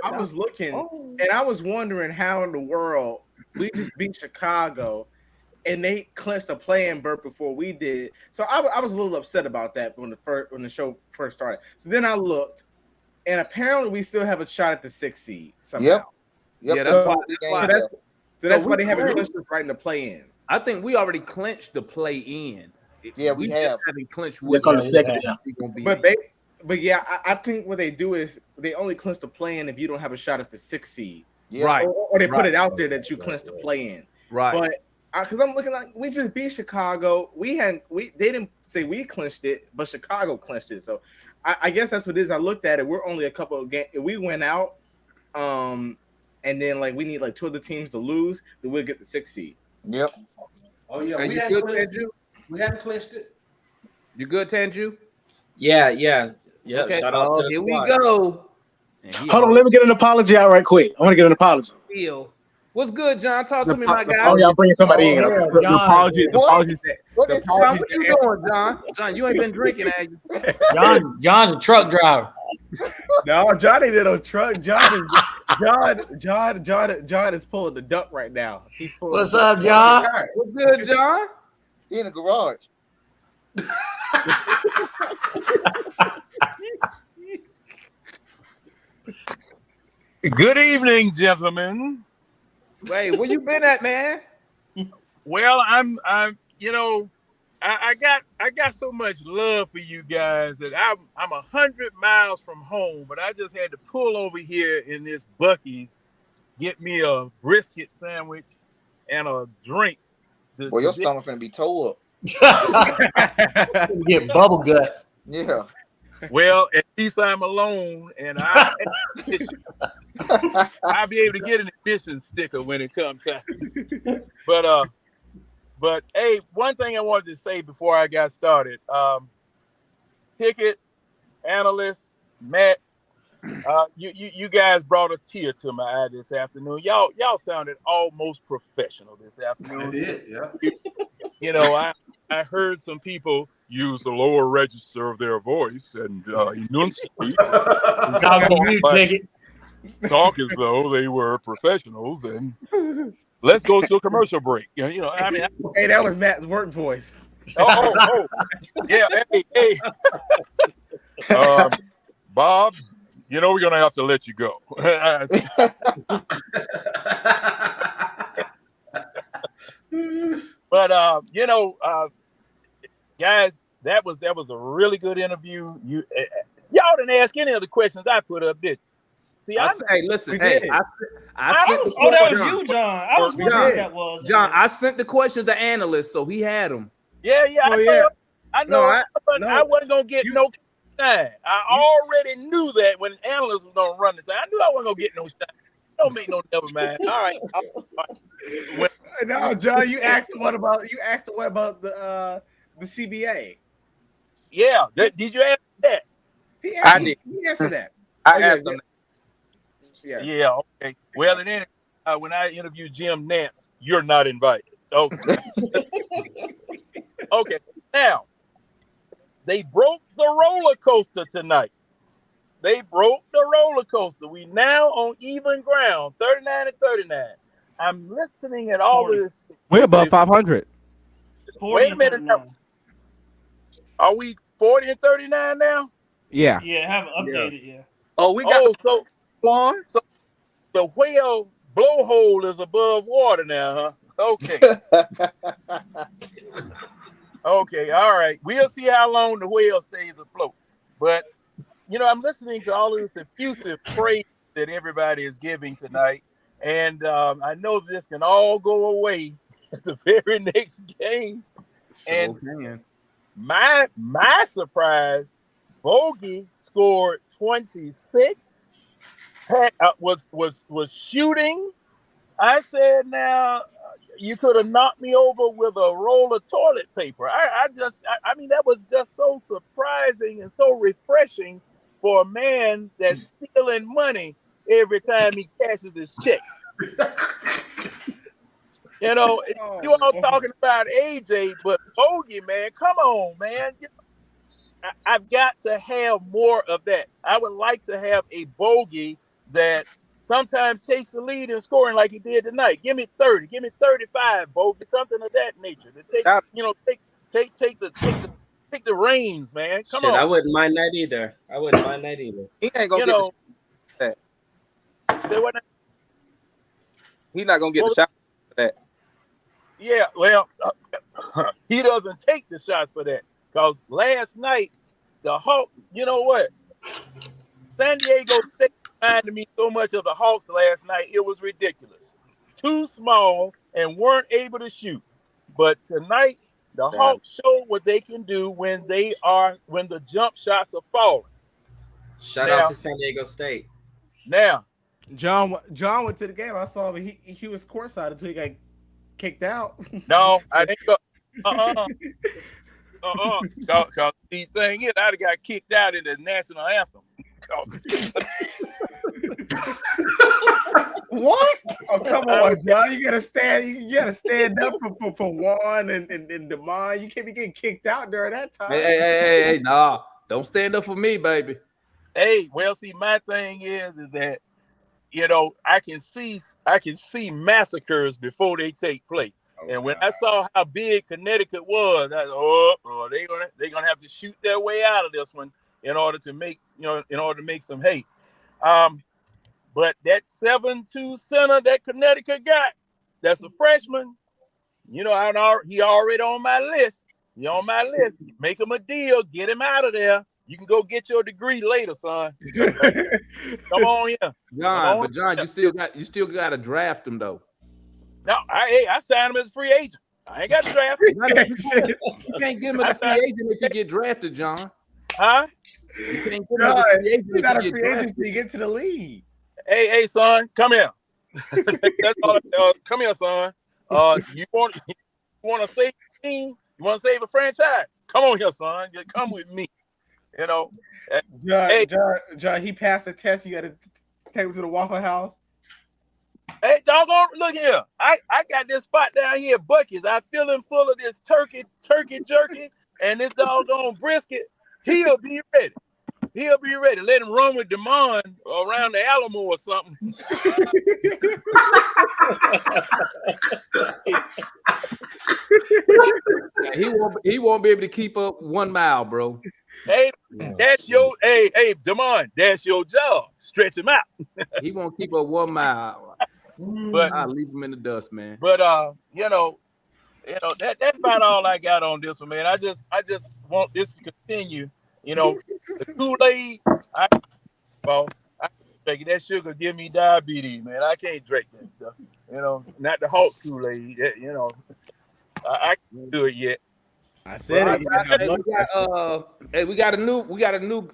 I was looking, and I was wondering how in the world we just beat Chicago, and they clinched a play-in berth before we did. So I was a little upset about that when the show first started. So then I looked, and apparently we still have a shot at the 6th seed somehow. Yep. Yeah, that's why they haven't clinched us right in the play-in. I think we already clinched the play-in. Yeah, we have. Just haven't clinched with But yeah, I think what they do is they only clinch the play-in if you don't have a shot at the 6th seed. Yeah. Right. Or they put it out there that you clinched the play-in. Right. But because I'm looking like we just beat Chicago. They didn't say we clinched it, but Chicago clinched it. So I guess that's what it is. I looked at it. We're only a couple of games. If we went out, and then we need 2 other teams to lose, then we'll get the 6th seed. Yep. Oh yeah, Are we you good, Tanju? clinched it. You good, Tanju? Yeah. Okay. Shout out to the here we squad. go. Hold on, let me get an apology out right quick. I want to get an apology. What's good, John? Talk to me, my guy. Oh, y'all bringing somebody in. The apologies. What is John, what you doing, John? John, you ain't been drinking, have you? John's a truck driver. No, Johnny did a truck. John is pulling the duck right now. What's up, John? What's good, John? He in the garage. Good evening, gentlemen. Wait, where you been at, man? Well, I'm I got so much love for you guys that I'm 100 miles from home, but I just had to pull over here in this Buc-ee's, get me a brisket sandwich and a drink. Well, your stomach finna be tore up. Get bubble guts. Yeah. Well, at least I'm alone, and I'll be able to get an admission sticker when it comes time. But hey, one thing I wanted to say before I got started, Ticket, Analyst, Matt, you guys brought a tear to my eye this afternoon. Y'all sounded almost professional this afternoon. I did, yeah. I heard some people use the lower register of their voice and enunciate. Talk as though they were professionals. And let's go to a commercial break. Hey, that was Matt's work voice. Oh. Yeah, hey. Bob, we're going to have to let you go. But guys, that was a really good interview. Y'all didn't ask any of the questions I put up, did you? See, listen. That was you, John. I was wondering who that was. John, I sent the question to Analyst, so he had them. Yeah. I know. I wasn't gonna get no shine. I already knew that when Analyst was gonna run the thing. I knew I wasn't gonna get no shine. Don't make no never mind. All right. No, John, you asked what about the CBA? Yeah. Did you ask that? I did. He answered that. I asked him. Yeah. Okay. Well, and then when I interviewed Jim Nance, you're not invited. Okay. Okay. Now, they broke the roller coaster tonight. They broke the roller coaster. We now on even ground, 39-39. I'm listening at all 40. of this. We're above 500. 40 Wait a and minute. 39. Are we 40-39 now? Yeah. Yeah, haven't updated yet. Oh, we got so one. So the whale blowhole is above water now, huh? Okay. Okay, all right. We'll see how long the whale stays afloat. But I'm listening to all of this effusive praise that everybody is giving tonight, and I know this can all go away at the very next game. And my surprise, Bogey scored 26. Was shooting. I said, now you could have knocked me over with a roll of toilet paper. I mean, that was just so surprising and so refreshing for a man that's stealing money every time he cashes his check. You all talking about AJ, but Bogey, man, come on, man. I've got to have more of that. I would like to have a Bogey that sometimes takes the lead in scoring like he did tonight. Give me 30, give me 35, Bogey, something of that nature. To take the reins, man. Come on. I wouldn't mind that either. He ain't gonna get the shot. He's not gonna get the shot for that. Yeah, well, he doesn't take the shot for that. Because last night, the Hawks, you know what? San Diego State reminded me so much of the Hawks last night. It was ridiculous. Too small and weren't able to shoot. But tonight, the Hawks showed what they can do when the jump shots are falling. Shout out to San Diego State. Now, John went to the game. I saw him. He was courtside until he got kicked out. No, I didn't go. Because the thing is, I'd have got kicked out in the national anthem. What? Oh, come on, John. You gotta stand up for Juan and Demond. You can't be getting kicked out during that time. Hey, nah. Don't stand up for me, baby. Hey, well, see, my thing is that I can see massacres before they take place. And when I saw how big Connecticut was, I said, they're gonna have to shoot their way out of this one in order to make some hay. But that 7'2" center that Connecticut got, that's a freshman. He already on my list. He on my list. Make him a deal, get him out of there. You can go get your degree later, son. Come on here, John. But John, you still got to draft him though. No, I signed him as a free agent. I ain't got to draft him. You can't get him as a free agent if you get drafted, John. Huh? You can't get him as a free agent You're not a free agent until you get to the league. Hey, son, come here. That's all. Come here, son. You want to save a team? You want to save a franchise? Come on here, son. Come with me. John, he passed the test. You got to take him to the Waffle House. Hey, doggone, look here. I got this spot down here at Buc-ee's. I fill him full of this turkey jerky and this doggone brisket. He'll be ready. Let him run with Demond around the Alamo or something. He won't be able to keep up 1 mile, bro. Hey, Demond, that's your job. Stretch him out. He won't keep up 1 mile. But I'll leave him in the dust, man. But that's about all I got on this one, man. I just want this to continue. The Kool-Aid, that sugar give me diabetes, man. I can't drink that stuff. Not the Hawk Kool-Aid. I can't do it yet. I said it. We got a new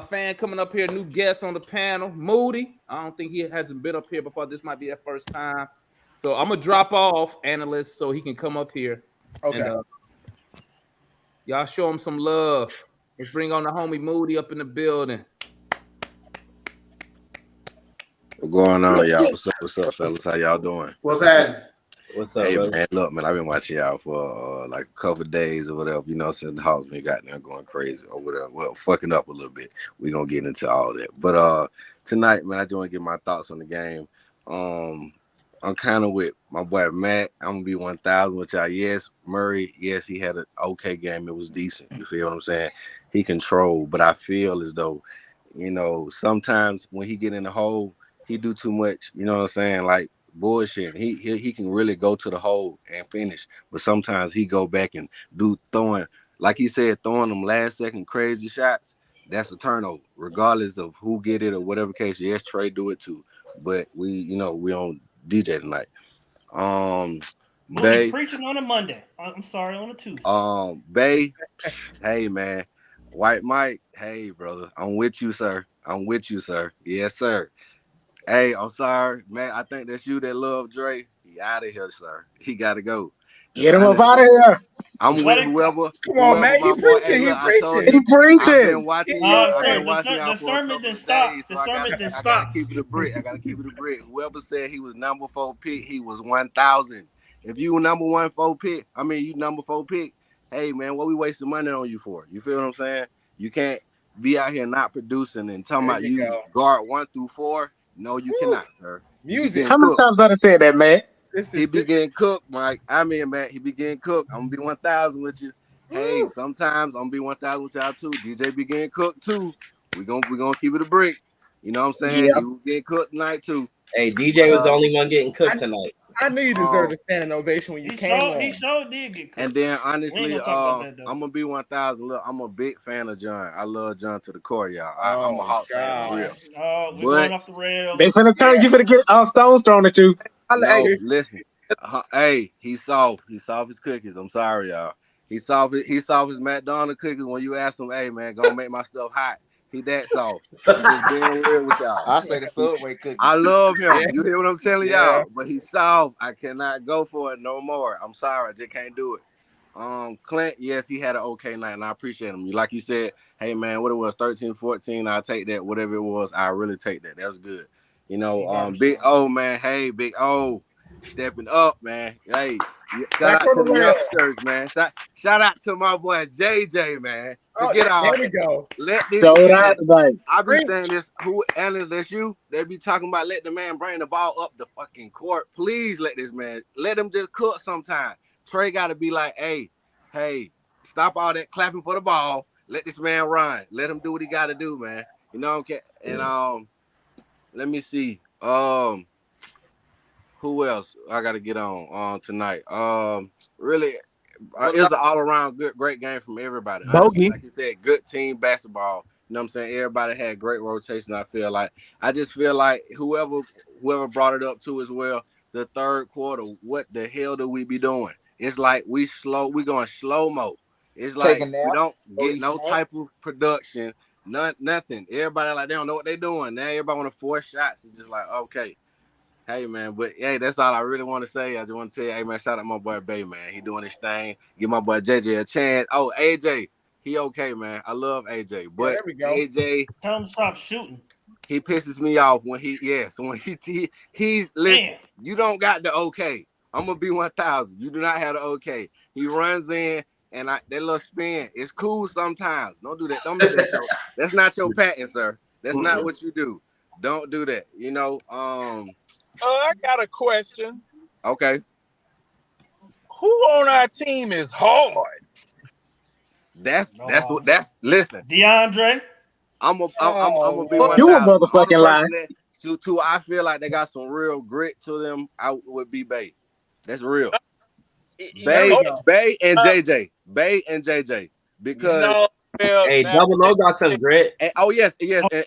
fan coming up here, new guest on the panel, Moody. I don't think he hasn't been up here before. This might be their first time. So I'm gonna drop off Analyst so he can come up here. Okay. And, y'all show him some love. Let's bring on the homie Moody up in the building. What's going on, y'all? What's up, fellas? How y'all doing? What's happening? What's up, Hey, brother? man, look, man, I've been watching y'all for like a couple of days or whatever, you know, since the house been got there going crazy or whatever. Well, fucking up a little bit. We're going to get into all that. But tonight, man, I just want to get my thoughts on the game. I'm kind of with my boy Matt. I'm going to be 1,000 with y'all. Yes, Murray, yes, he had an okay game. It was decent. You feel what I'm saying? He controlled, but I feel as though, you know, sometimes when he get in the hole, he do too much, you know what I'm saying? Like bullshit. He can really go to the hole and finish, but sometimes he go back and do throwing, like he said, throwing them last second crazy shots. That's a turnover, regardless of who get it or whatever case. Yes, Trae do it too, but we on DJ tonight. Moody Bay, preaching on a Monday. I'm sorry, on a Tuesday. Bay, hey man, White Mike, hey brother, I'm with you, sir. I'm with you, sir. Yes, sir. Hey, I'm sorry, man. I think that's you that love Dre. He out of here, sir. He got to go. Get him up out of here. I'm with whoever. Come on, man. My You boy. preaching. Hey, you look, I told preaching. you. I've been watching y'all. I've Sir, been watching y'all the for a sermon couple didn't of stop. days, The so sermon didn't I stop. gotta keep it a brick. I gotta keep it a brick. Whoever said he was number 4 pick, he was 1,000. If you number 1 4 pick, I mean you number 4 pick. Hey man, what we wasting money on you for? You feel what I'm saying? You can't be out here not producing and talking There about you you go. guard 1 through 4. No, you cannot, sir. Music. How many times did I say that, man? He be getting cooked, Mike. I mean, man, he be getting cooked. I'm gonna be 1,000 with you. Hey, sometimes I'm gonna be 1,000 with y'all too. DJ be getting cooked too. We gonna keep it a brick. You know what I'm saying? Yeah. He was getting cooked tonight too. Hey, DJ was the only one getting cooked tonight. I knew you deserved a standing ovation when you came on. He sure did get cooked. And then We honestly, ain't gonna talk about that, though. I'm gonna be 1,000. Look, I'm a big fan of John. I love John to the core, y'all. I'm a Oh, Hawks fan for real. Oh, we're But going off the rails. They finna turn. You finna get stones thrown at you. no, listen. Hey, he's soft. He soft his cookies. I'm sorry, y'all. He soft his McDonald's cookies when you ask him, hey man, gonna make my stuff hot. He that soft. I'm just being real with y'all. I say the Subway cookies. I love him. Yeah. You hear what I'm telling Yeah. y'all? But he's soft. I cannot go for it no more. I'm sorry, I just can't do it. Clint, yes, he had an okay night, and I appreciate him. Like you said, hey man, what it was, 13-14, I'll take that. Whatever it was, I really take that. That was good. You know, Big O, man. Hey, Big O, stepping up, man. Hey, shout out to the youngsters, man. Shout out to my boy JJ, man. Forget all there we that. go. Let this Showed man. out tonight. I be saying this. Who analysts? That's you. They be talking about let the man bring the ball up the fucking court. Please let this man. Let him just cook sometime. Trae got to be like, hey, stop all that clapping for the ball. Let this man run. Let him do what he got to do, man. You know what I'm saying? And let me see. Who else I got to get on tonight? Really, it's an all around great game from everybody. Honestly, like you said, good team basketball. You know what I'm saying? Everybody had great rotation. I just feel like whoever brought it up too as well. The third quarter, what the hell do we be doing? It's like we going slow-mo. It's like we don't get no type of production, nothing. Everybody like they don't know what they're doing. Now everybody want to force shots. It's just like, okay. Hey man, but hey, that's all I really want to say. I just want to tell you, hey man, shout out my boy Bay, man. He doing his thing. Give my boy JJ a chance. Oh, AJ, he okay, man. I love AJ, but there we go. AJ, tell him to stop shooting. He pisses me off when he's listen. Damn. You don't got the okay. I'm gonna be 1,000. You do not have the okay. He runs in and that little spin. It's cool sometimes. Don't do that. Don't make that show. That's not your pattern, sir. That's not what you do. Don't do that. You know. I got a question. Okay. Who on our team is hard? That's listen. DeAndre. I'm gonna be 1,000. You a motherfucking lie. To I feel like they got some real grit to them. I would be Bay. That's real. Bay and JJ. Bay and JJ. Because hey, Double O got some grit. And, yes,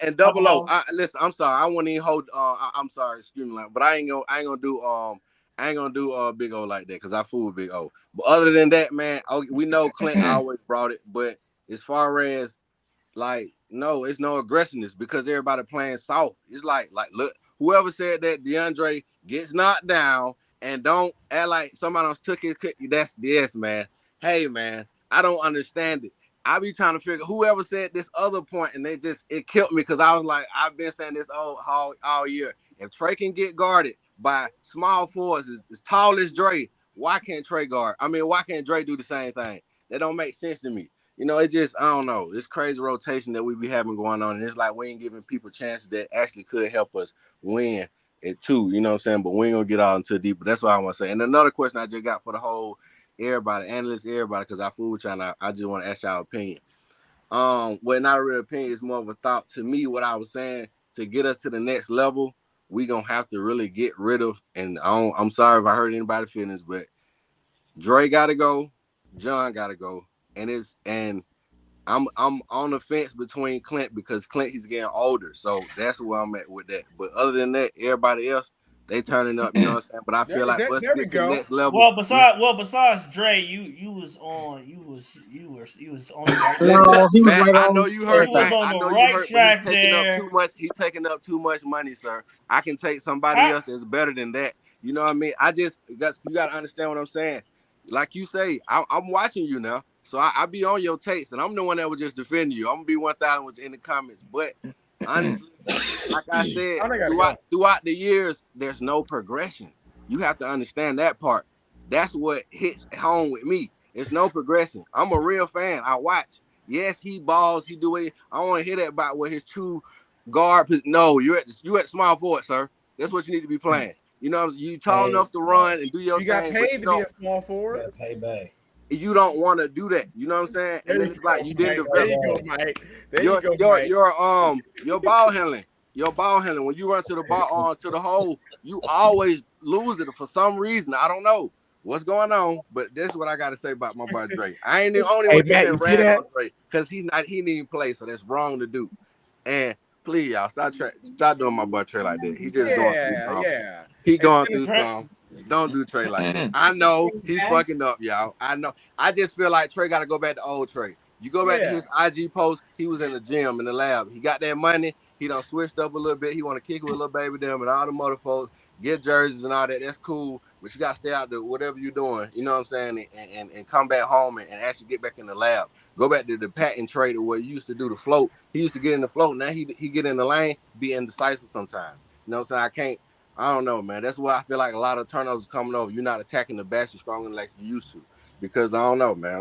and Double O. Listen, I'm sorry, I won't even hold. I'm sorry, excuse me, but I ain't gonna do Big O like that because I fool with Big O. But other than that, man, we know Clint always brought it. But as far as like, no, it's no aggressiveness because everybody playing soft. It's like look, whoever said that DeAndre gets knocked down and don't act like somebody else took his cookie. That's yes, man. Hey, man, I don't understand it. I be trying to figure whoever said this other point, and it killed me because I was like, I've been saying this all year. If Trae can get guarded by small forwards as tall as Dre, why can't Trae guard? I mean, why can't Dre do the same thing? That don't make sense to me. You know, it just, I don't know. This crazy rotation that we be having going on, and it's like we ain't giving people chances that actually could help us win it too. You know what I'm saying? But we ain't gonna get all into deep. But that's what I want to say. And another question I just got for the whole everybody, analysts, everybody, because I fool with y'all, and I just want to ask y'all opinion. Well, not a real opinion, it's more of a thought to me. What I was saying, to get us to the next level, we gonna have to really get rid of. And I'm sorry if I hurt anybody's feelings, but Dre gotta go, John gotta go, and I'm on the fence between Clint because Clint he's getting older, so that's where I'm at with that. But other than that, everybody else they turning up, you know what I'm saying. But I feel like let's get to the next level. Well, besides Dre, you was on the right No, he was Man, right I on. know you heard. You was on I the know you right heard. But track he's taking up there. too much. He's taking up too much money, sir. I can take somebody else that's better than that. You know what I mean? You got to understand what I'm saying. Like you say, I'm watching you now, so I be on your takes, and I'm the one that would just defend you. I'm gonna be 1,000 in the comments, but honestly, like I said, throughout the years, there's no progression. You have to understand that part. That's what hits home with me. There's no progression. I'm a real fan. I watch. Yes, he balls. He do it. I want to hear that about what his true guard. No, you at the small forward, sir. That's what you need to be playing. You know, you tall enough to run and do your You got thing. paid to be a small forward. Pay back. You don't want to do that. You know what I'm saying? And then it's like you didn't develop. There you go, Mike. There you go, Mike. Your ball handling. Your ball handling. When you run to the ball to the hole, you always lose it for some reason. I don't know what's going on, but this is what I got to say about my boy Dre. I ain't the only one Matt, to you see rag that? on Dre because he didn't even play, so that's wrong to do. And please, y'all, stop doing my boy Trey like that. He just going through something. Yeah. He going through something. Don't do Trey like that. I know he's fucking up, y'all. I know. I just feel like Trey got to go back to old Trey. You go back to his IG post. He was in the gym, in the lab. He got that money. He done switched up a little bit. He want to kick it with little baby them and all the mother folks, get jerseys and all that. That's cool. But you got to stay out there, whatever you're doing. You know what I'm saying? And come back home and actually get back in the lab. Go back to the patent trade of what he used to do, the float. He used to get in the float. Now he get in the lane, be indecisive sometimes. You know what I'm saying? I don't know, man. That's why I feel like a lot of turnovers coming over. You're not attacking the basket stronger like you used to. Because I don't know, man.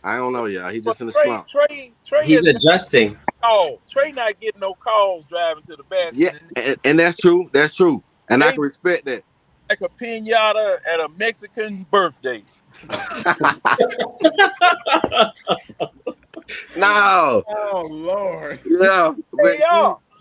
I don't know, y'all. He's just in a slump. Trey He's adjusting. Oh, Trey not getting no calls driving to the basket. Yeah, and that's true. That's true. And I can respect that. Like a pinata at a Mexican birthday. No. Oh Lord. Yeah.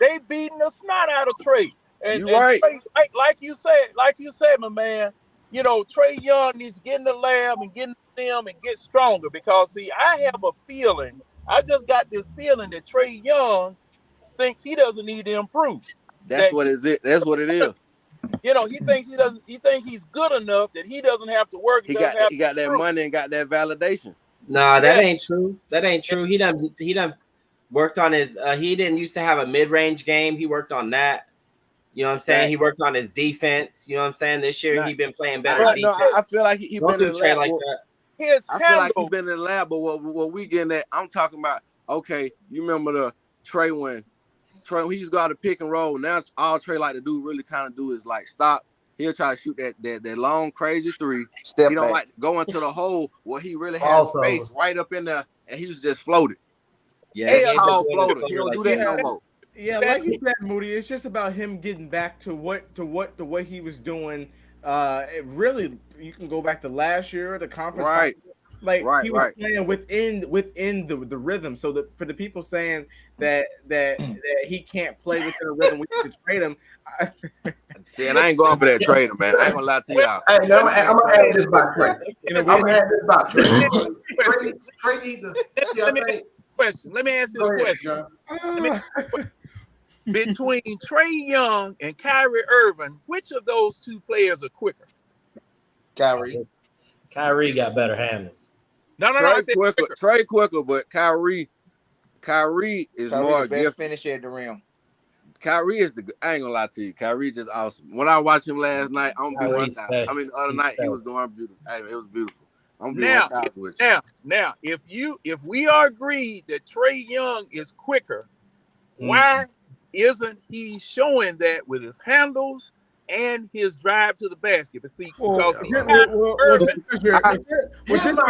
They beating the snot out of Trey. And right. Trey, like you said, my man, you know, Trae Young needs to get in the lab and get in the gym and get stronger because see, I have a feeling, I just got this feeling that Trae Young thinks he doesn't need to improve. That's what it is. You know, he thinks he's good enough that he doesn't have to work. He got that money and got that validation. Nah, that ain't true. That ain't true. He done worked on his he didn't used to have a mid-range game. He worked on that. You know what I'm saying? He worked on his defense. You know what I'm saying? This year he been playing better defense. No, I feel like he been in the lab like that. I feel like he's been in the lab, but what we getting at, I'm talking about, okay, you remember the Trey when he used to go out to pick and roll. Now all Trey like to do really kind of do is like stop. He'll try to shoot that long crazy three. He don't like going to the hole where he really has space right up in there, and he was just floated. Yeah, tall floater. He don't do that no more. Yeah, like you said, Moody, it's just about him getting back to the way he was doing. It really, you can go back to last year, the conference. Right. He was playing within the rhythm. So that for the people saying that he can't play within the rhythm, we should trade him. See, and I ain't going for that trader, man. I ain't gonna lie to y'all. Hey, no, I'm gonna add this about Trey. Trey need to. Let me answer this question. Between Trae Young and Kyrie Irving, which of those two players are quicker? Kyrie got better handles. No. Trey quicker, but Kyrie is more the best finisher at the rim. Kyrie is I ain't gonna lie to you. Kyrie just awesome. When I watched him last night, the other night he was going beautiful. Hey, it was beautiful. I'm gonna be 1,000 with you. Now, if we are agreed that Trae Young is quicker, why isn't he showing that with his handles and his drive to the basket? But see, because here's my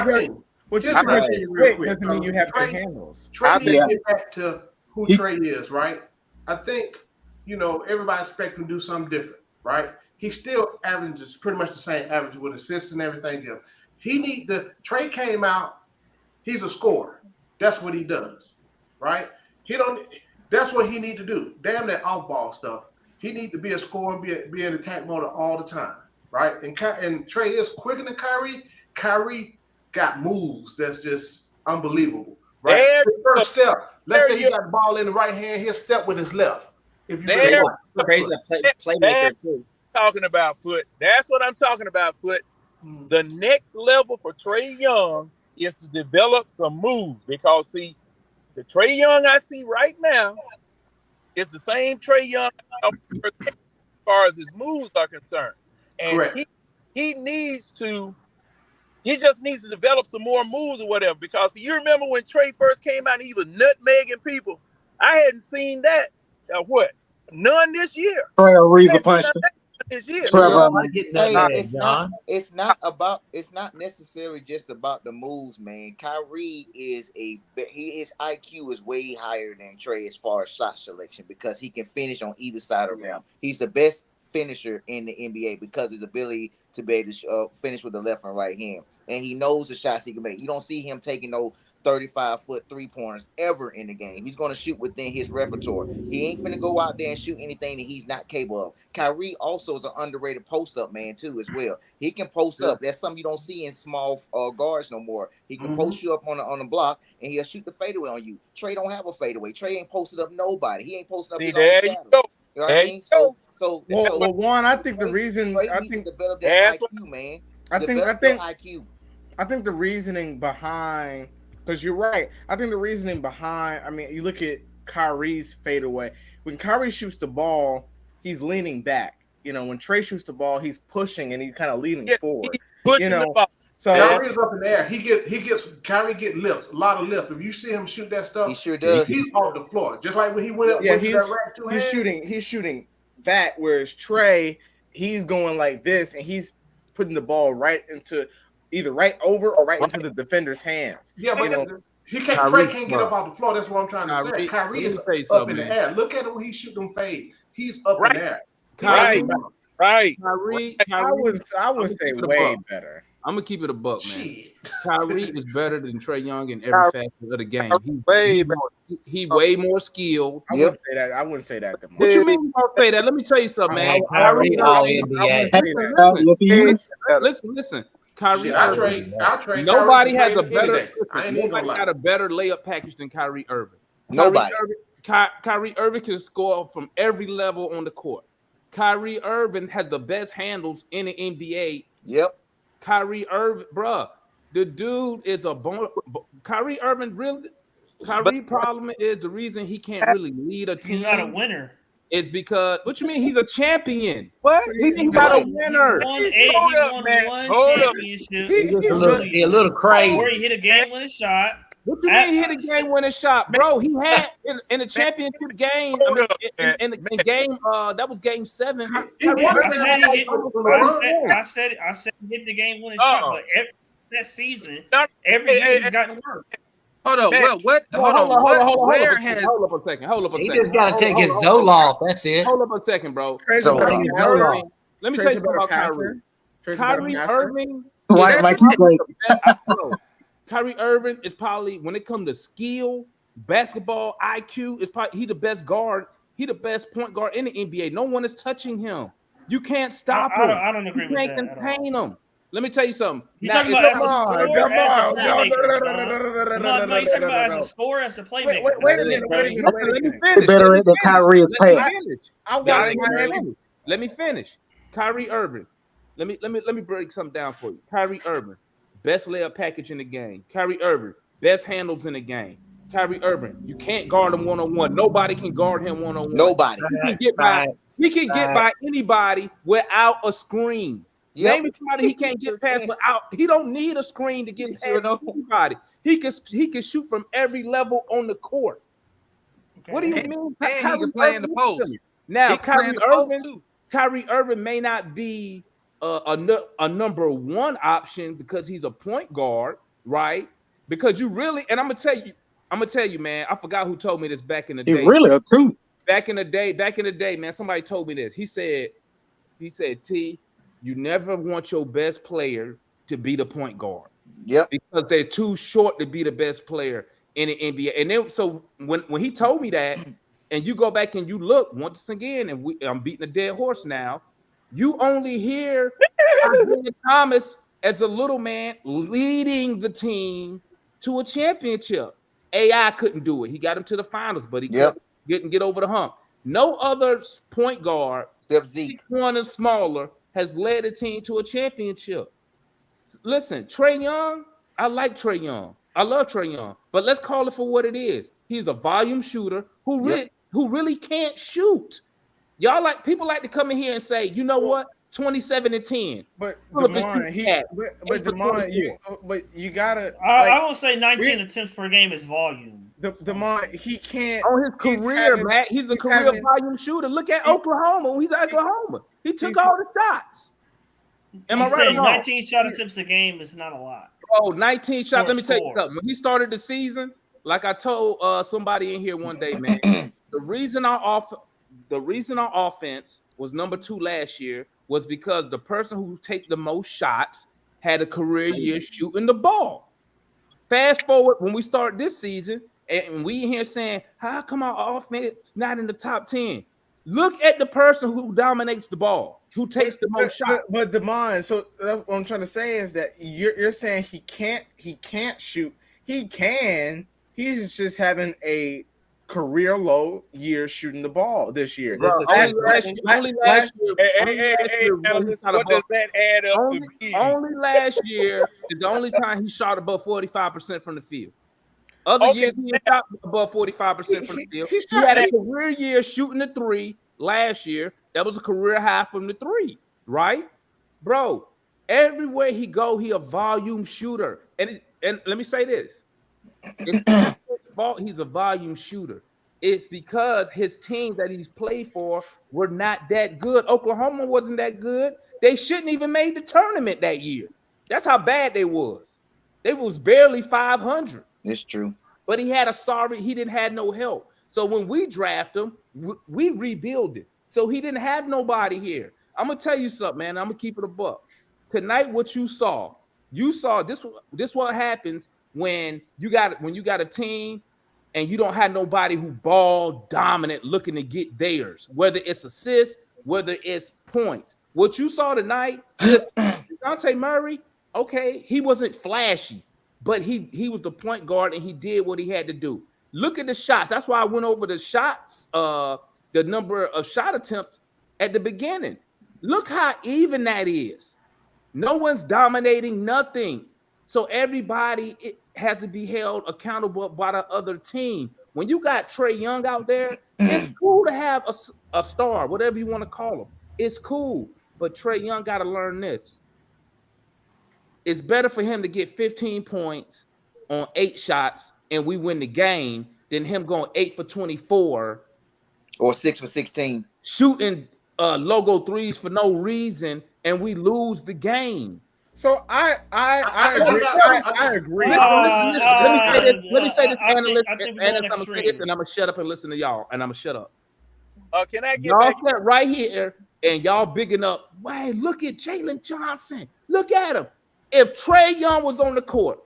thing. Which is real quick. Doesn't mean you have good handles. Trae need to get back to who Trae is, right? I think, everybody expect him to do something different, right? He still averages pretty much the same average with assists and everything else. Trae came out, he's a scorer. That's what he does, right? That's what he need to do. Damn that off-ball stuff. He need to be a scorer and be in attack mode all the time, right? And Trae is quicker than Kyrie. Kyrie got moves that's just unbelievable, right? His first step. Let's say he got the ball in the right hand, he'll step with his left. If you crazy playmaker too. Talking about Foot. That's what I'm talking about, Foot. The next level for Trae Young is to develop some moves, because see, the Trae Young I see right now is the same Trae Young as far as his moves are concerned. And he just needs to develop some more moves or whatever. Because you remember when Trae first came out and he was nutmegging people? I hadn't seen that. None this year. This year. It's not necessarily just about the moves, man. Kyrie his IQ is way higher than Trae as far as shot selection, because he can finish on either side of him. He's the best finisher in the NBA because of his ability to be able to finish with the left and right hand, and he knows the shots he can make. You don't see him taking no 35-foot 3-pointers ever in the game. He's going to shoot within his repertoire. He ain't finna go out there and shoot anything that he's not capable of. Kyrie also is an underrated post-up man too as well. He can post up. That's something you don't see in small guards no more. He can post you up on the block, and he'll shoot the fadeaway on you. Trae don't have a fadeaway. Trae ain't posted up nobody. He ain't posted up his own shadow. You know what I mean? So Juan, I think the reason develop that IQ, man. I think the reasoning behind, because you're right. I think the reasoning behind, you look at Kyrie's fadeaway. When Kyrie shoots the ball, he's leaning back. When Trae shoots the ball, he's pushing and he's kind of leaning forward. The ball. So Kyrie is up in the air. Kyrie get lifts, a lot of lifts. If you see him shoot that stuff, he sure does. He's off the floor. Just like when he went up. He's shooting back, whereas Trae, he's going like this, and he's putting the ball right into either right over or right into the defender's hands. Yeah, but Trae can't get up off the floor. That's what I'm trying to say. Kyrie is up in the air. Look at him when he shoot them fades. He's up in the air. Right. Kyrie, I would say way better. I'm gonna keep it a buck, man. Kyrie is better than Trae Young in every facet of the game. He way more skilled. I wouldn't say that. What you mean you don't say that? Let me tell you something, man. Kyrie all NBA. Listen. Kyrie Irving. Nobody has a better. Nobody got a better layup package than Kyrie Irving. Nobody. Kyrie Irving can score from every level on the court. Kyrie Irving has the best handles in the NBA. Yep. Kyrie Irving, bruh, the dude is a Kyrie Irving really. Kyrie problem is the reason he can't really lead a team. He's not a winner. It's because what you mean? He's a champion. What? He's not a winner. He won one championship. He's a little crazy. Or he hit a game-winning shot. What you mean he hit a game-winning shot, bro? He had in the championship game. In game that was game 7. I said he hit the game-winning shot, but that season, every year he's gotten worse. Hold on, what? Hold on. Where has? Hold up a second. He just got to take his Zoloft. That's it. Hold up a second, bro. Let me tell you something about Kyrie. Kyrie Irving. Kyrie Irving is probably, when it comes to skill, basketball IQ, is probably he the best guard. He the best point guard in the NBA. No one is touching him. You can't stop him. I don't agree with that. You can't contain him. Let me tell you something. You're talking about as a scorer, as a playmaker. Wait a minute. Let me finish. Better than Kyrie is playing. Let me finish. Kyrie Irving. Let me break something down for you. Kyrie Irving, best layup package in the game. Kyrie Irving, best handles in the game. Kyrie Irving, you can't guard him one-on-one. Nobody can guard him one-on-one. Nobody. He can get by anybody without a screen. Name me somebody he can't get past without. He don't need a screen to get past anybody. He can shoot from every level on the court. Okay. What do you mean? And he can play in the post. Now, Kyrie Irving may not be a number one option because he's a point guard, right? Because you really, and I'm gonna tell you, man. I forgot who told me this back in the day. He's really a two. Back in the day, man. Somebody told me this. He said, T, you never want your best player to be the point guard. Yep. Because they're too short to be the best player in the NBA. And then so when he told me that, and you go back and you look once again, and I'm beating a dead horse now. You only hear Isaiah Thomas as a little man leading the team to a championship. AI couldn't do it. He got him to the finals, but he couldn't get over the hump. No other point guard, except Zeke, 1 or smaller, has led a team to a championship. Listen, Trae Young, I like Trae Young. I love Trae Young, but let's call it for what it is. He's a volume shooter who really can't shoot. People like to come in here and say, you know what, 27 and 10. But DeMond, you gotta. I won't say 19 attempts per game is volume. DeMond, he can't on his career, Matt. He's a career volume shooter. Look at Oklahoma. He's at Oklahoma. He took all the shots. Am I right? 19 shot attempts a game is not a lot. Oh, 19 shots. Let me tell you something. When he started the season, like I told somebody in here one day, man, the reason our offense was number 2 last year was because the person who takes the most shots had a career year shooting the ball. Fast forward when we start this season, and we here saying, how come our offense not in the top 10? Look at the person who dominates the ball, who takes the most shots. But DeMond, so what I'm trying to say is that you're saying he can't shoot. He can. He's just having a career low year shooting the ball this year. Only last year. What does that add up to be? Only last year is the only time he shot above 45% from the field. Other years he shot above 45% from the field. He had a career year shooting the 3 last year. That was a career high from the 3, right? Bro, everywhere he go, he a volume shooter. And let me say this. It's not his fault he's a volume shooter. It's because his team that he's played for were not that good. Oklahoma wasn't that good. They shouldn't even made the tournament that year. That's how bad they was. They was barely 500. It's true. But he didn't have no help. So when we draft him, we rebuild it. So he didn't have nobody here. I'm gonna tell you something, man. I'm gonna keep it a buck. Tonight, what you saw this what happens when you got a team and you don't have nobody who ball dominant looking to get theirs, whether it's assists, whether it's points. What you saw tonight, Dejounte Murray, okay, he wasn't flashy, but he was the point guard and he did what he had to do. Look at the shots. That's why I went over the shots, the number of shot attempts at the beginning. Look how even that is. No one's dominating nothing. So everybody has to be held accountable by the other team. When you got Trae Young out there, it's cool to have a star, whatever you want to call him. It's cool. But Trae Young got to learn this. It's better for him to get 15 points on 8 shots and we win the game than him going 8 for 24 or 6 for 16 shooting logo threes for no reason and we lose the game. So I agree. Let me say this, analyst. I'm gonna say this, and I'm gonna shut up and listen to y'all, and I'm gonna shut up. Can I get y'all back right here, and y'all bigging up? Hey, look at Jalen Johnson. Look at him. If Trae Young was on the court,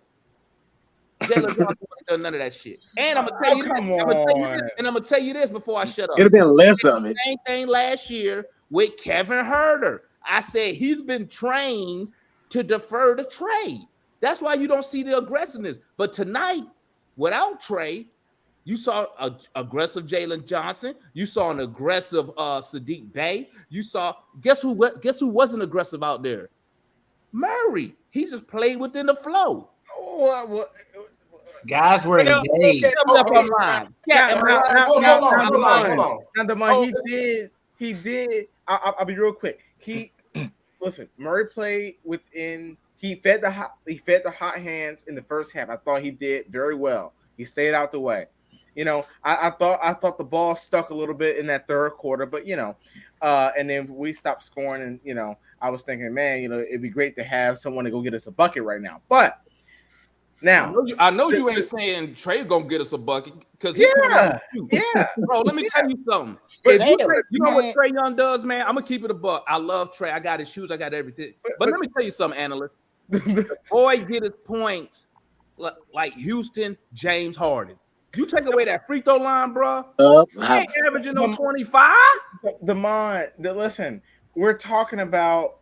Jalen Johnson wouldn't have done none of that shit. And I'm gonna tell you this. And I'm gonna tell you this before I shut up. It'd have been less of it. Same thing last year with Kevin Huerter. I said he's been trained to defer the trade. That's why you don't see the aggressiveness. But tonight, without Trae, you saw an aggressive Jalen Johnson. You saw an aggressive Sadiq Bey. You saw guess who wasn't aggressive out there? Murray. He just played within the flow. Guys were engaged. Hold on. He did. I'll be real quick. listen, Murray played within. He fed the hot hands in the first half. I thought he did very well. He stayed out the way. I thought the ball stuck a little bit in that third quarter, but and then we stopped scoring, and I was thinking, man, it'd be great to have someone to go get us a bucket right now. But now I know you ain't saying Trae gonna get us a bucket because yeah, bro. Let me tell you something. But You know what Trae Young does, man? I'm gonna keep it a buck. I love Trae. I got his shoes. I got everything. But let me tell you something, analyst. The boy get his points like Houston, James Harden. You take away that free throw line, bro. He ain't averaging no 25. Listen, we're not talking about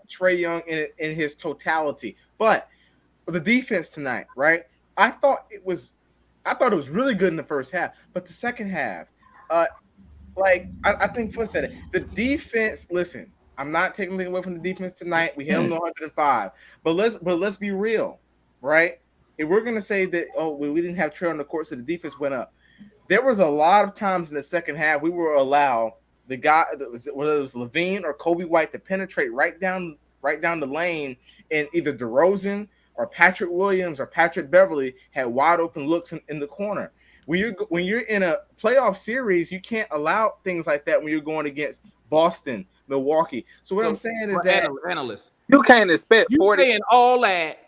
Trae Young in his totality, but the defense tonight, right? I thought it was really good in the first half, but the second half, I think Foot said it. The defense. Listen, I'm not taking anything away from the defense tonight. We held them to 105, but let's be real, right? If we're gonna say that, we didn't have Trae on the court, so the defense went up. There was a lot of times in the second half we were allowed the guy, whether it was Levine or Kobe White, to penetrate right down the lane, and either DeRozan or Patrick Williams or Patrick Beverly had wide open looks in the corner. When you're in a playoff series, you can't allow things like that when you're going against Boston, Milwaukee. So I'm saying is that analyst, you can't expect 40 saying all that.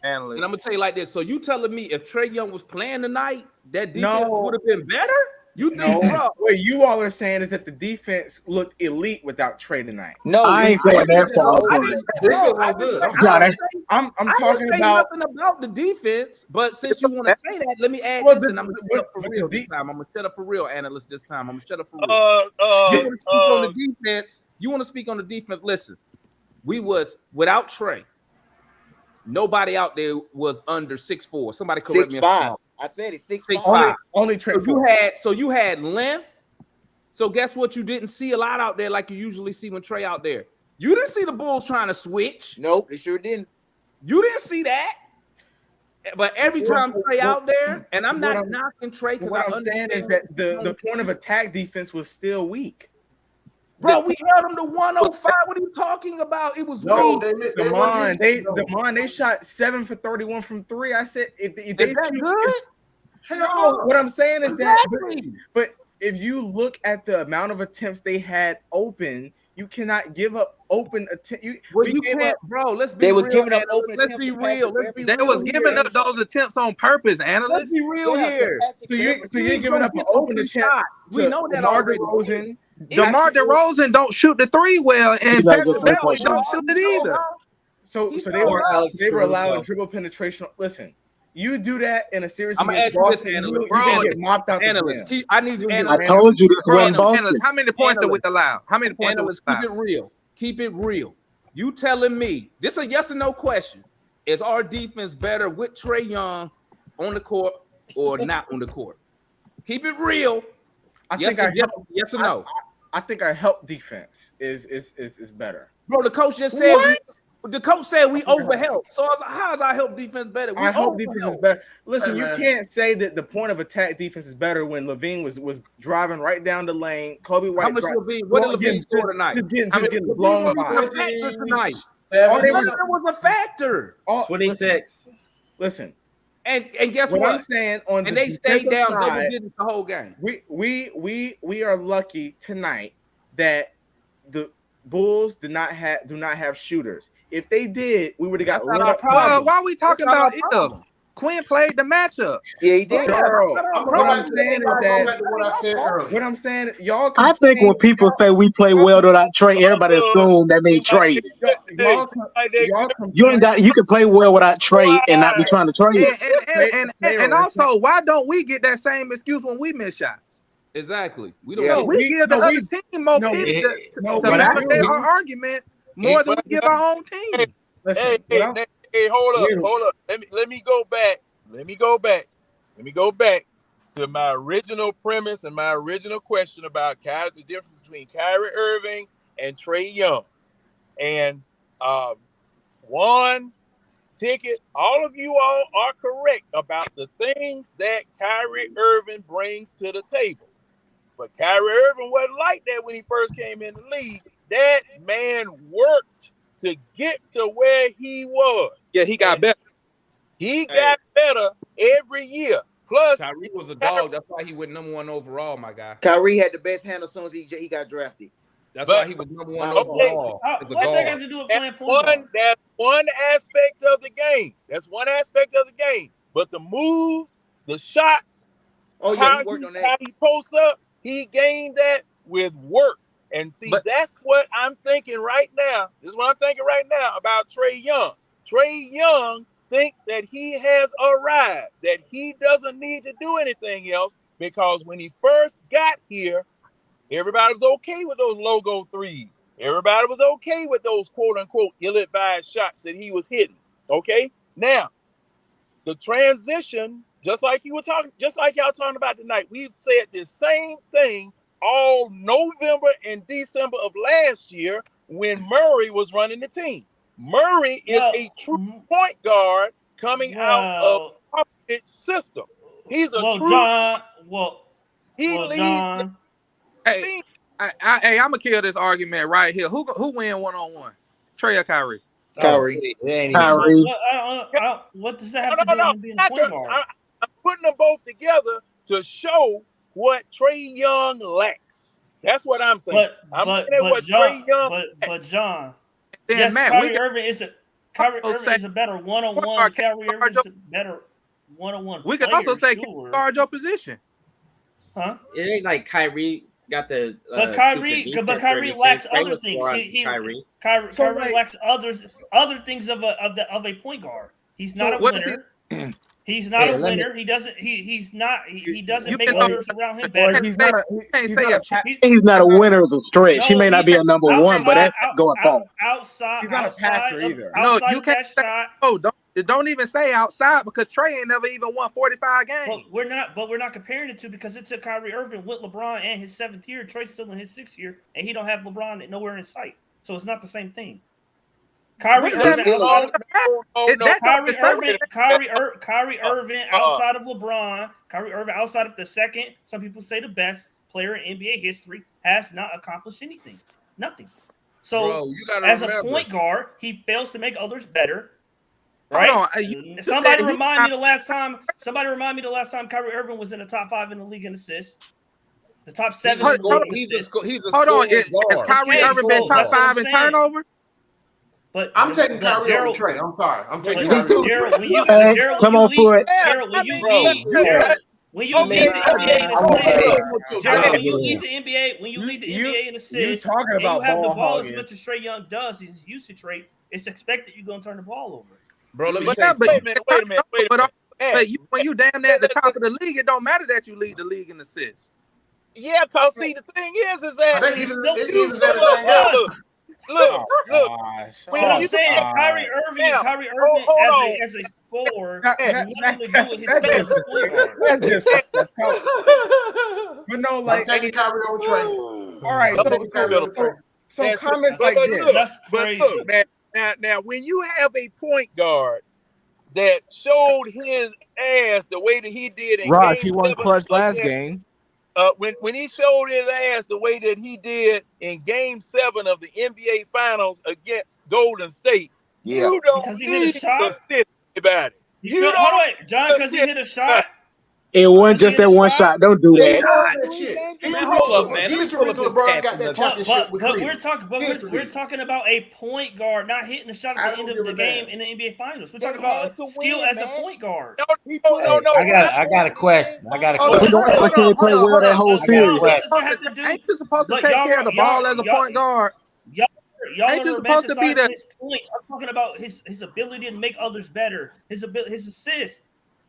Analyst. And I'm gonna tell you like this. So you telling me if Trae Young was playing tonight, that defense would have been better? You think, bro? What you all are saying is that the defense looked elite without Trae tonight. No, I ain't saying that. I'm talking about nothing about the defense. But since you want to say that, let me add this, and I'm gonna shut up for real this time. I'm gonna shut up for real, analyst. This time, I'm gonna shut up for real. You want to speak on the defense? Listen, we was without Trae. Nobody out there was under 6'4". Somebody correct me. 6'5". I said it's 6'5". Only Trae. So you had length. So guess what? You didn't see a lot out there like you usually see when Trae out there. You didn't see the Bulls trying to switch. Nope, they sure didn't. You didn't see that. But every time Trae out there, and I'm not knocking Trae because what I'm saying is that the point of attack defense was still weak. Bro, we held them to 105. What are you talking about? It was weak. They shot 7 for 31 from 3. I said, if they is that good? No, what I'm saying is that, but if you look at the amount of attempts they had open, you cannot give up open attempts. You can't, bro. Let's be real. They was giving up open attempts. Let's be real. They was giving up those attempps on purpose, analyst. Let's be real here. So you're giving up an open attempt. We know that already. DeMar DeRozan don't shoot the three well, and Patrick Beverly don't shoot it either. So they were allowing dribble penetration. Listen, you do that in a series against Boston, you're gonna get mopped out. Analyst, I need you. I told you this wasn't Boston. How many points did we allow? How many points? Analyst, keep it real. Keep it real. You telling me this is a yes or no question? Is our defense better with Trae Young on the court or not on the court? Keep it real. Yes or no? I think our help defense is better. Bro, the coach just said the coach said we overhelp. So how is our help defense better? Our help defense is better. Listen, you can't say that the point of attack defense is better when Levine was driving right down the lane. Kobe White. How much Levine? What did Levine score tonight? Just getting blown by. Tonight. That was a factor. 26. Listen. And guess what? I'm saying and they stayed down double digits the whole game. We are lucky tonight that the Bulls do not have shooters. If they did, we would have got lit up. Why are we talking about if? Quinn played the matchup. Yeah, he did. What I'm saying is that what I said earlier. What I'm saying, y'all. I think when people say we play well without Trae, everybody assume that means trade. You can play well without Trae and not be trying to trade. And also, why don't we get that same excuse when we miss shots? Exactly. We give the other team more pity to validate our argument more than we give our own team. Hey, hold up. Let me go back to my original premise and my original question about the difference between Kyrie Irving and Trae Young. And one ticket, all of you all are correct about the things that Kyrie Irving brings to the table. But Kyrie Irving wasn't like that when he first came in the league. that man worked to get to where he was. Yeah, he got better. He got better every year. Plus, Kyrie was a dog. That's why he went #1 overall, my guy. Kyrie had the best handle as soon as he got drafted. That's why he was #1 overall. As a What they got guard. to do with playing point guard? That's one aspect of the game. That's one aspect of the game. But the moves, the shots, oh yeah, he worked on that. How he posts up, he gained that with work. And see, that's what I'm thinking right now. This is what I'm thinking right now about Trae Young. Trae Young thinks that he has arrived, that he doesn't need to do anything else, because when he first got here, everybody was okay with those logo threes. Everybody was okay with those quote unquote ill-advised shots that he was hitting. Okay. Now, the transition, just like y'all talking about tonight, we've said the same thing all November and December of last year when Murray was running the team. Murray is a true point guard coming out of Popovich's system. He's a he leads. John. Hey, I'm gonna kill this argument right here. Who win 1-on-1? Trae or Kyrie? Kyrie. Kyrie. What does that have to do with being a point guard? I'm putting them both together to show what Trae Young lacks. That's what I'm saying. But John, yes, Matt, Kyrie Irving is a better one-on-one. Kyrie Irving is a better one-on-one. We could also say guard your position. Huh? It ain't like Kyrie got the. But Kyrie lacks other things. Kyrie lacks other things of a point guard. He's not a winner. He's not a winner. He doesn't make others around him better. He's not a winner of a stretch. He may not be a #1, but that's going far. Outside, he's not a passer either. No, you can't. Don't even say outside, because Trae ain't never even won 45 games. We're not comparing it to, because it took Kyrie Irving with LeBron and his 7th year. Trae's still in his 6th year, and he don't have LeBron nowhere in sight. So it's not the same thing. Kyrie Irving outside of LeBron, Kyrie Irving outside of the second, some people say the best player in NBA history, has not accomplished anything. Nothing. So as a point guard, he fails to make others better. Right? Somebody remind me the last time Kyrie Irving was in the top 5 in the league in assists. The top 7. He's a hold on. Has Kyrie Irving been top 5 in turnover? But I'm taking Kyrie over Trae. I'm sorry. I'm taking Kyrie over Trae. Come on for it. When you lead the NBA in assists, talking about you have the ball ball as hogging. much as Trae Young does, his usage rate, it's expected you're going to turn the ball over. Bro, let me Wait tell you. a minute. But when you damn near at the top of the league, it don't matter that you lead the league in assists. Yeah, because see, the thing is that It evens everything out. Look. When I'm saying Kyrie Irving as a scorer has nothing to do with his skill as a point guard. That's just but no, like I'm taking Kyrie over Trae. all right. So comments like this. That's crazy. Look, man, now when you have a point guard that showed his ass the way that he did in Rock, game he won 7 clutch last game. When he showed his ass the way that he did in Game 7 of the NBA Finals against Golden State, you don't because he need hit a shot to sit about it. John, because he hit a shot. It wasn't just that one shot. Don't do that. Hold up, man. Let me pull up his stats. But we're talking about a point guard not hitting the shot at the end of the game in the NBA Finals. We're talking about skill as a point guard. I got a question. We're going to play well that whole series. Ain't you supposed to take care of the ball as a point guard? Y'all ain't you supposed to be his points. I'm talking about his ability to make others better, his assist,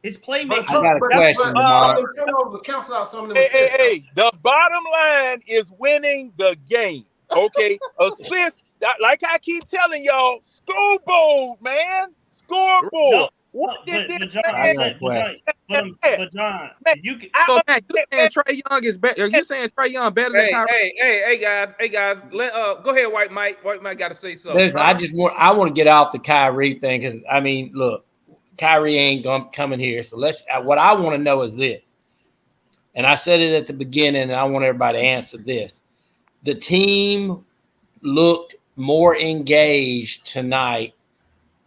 his playmaking. I got a question, Hey, the bottom line is winning the game. Okay, assist. Like I keep telling y'all, scoreboard, man, scoreboard. But John, you saying Trae Young is better? Are you saying Trae Young better than Kyrie? Hey, guys. Go ahead, White Mike. White Mike got to say something. Listen, I want to get off the Kyrie thing because I mean, look, Kyrie ain't coming here. So what I want to know is this, and I said it at the beginning, and I want everybody to answer this: the team looked more engaged tonight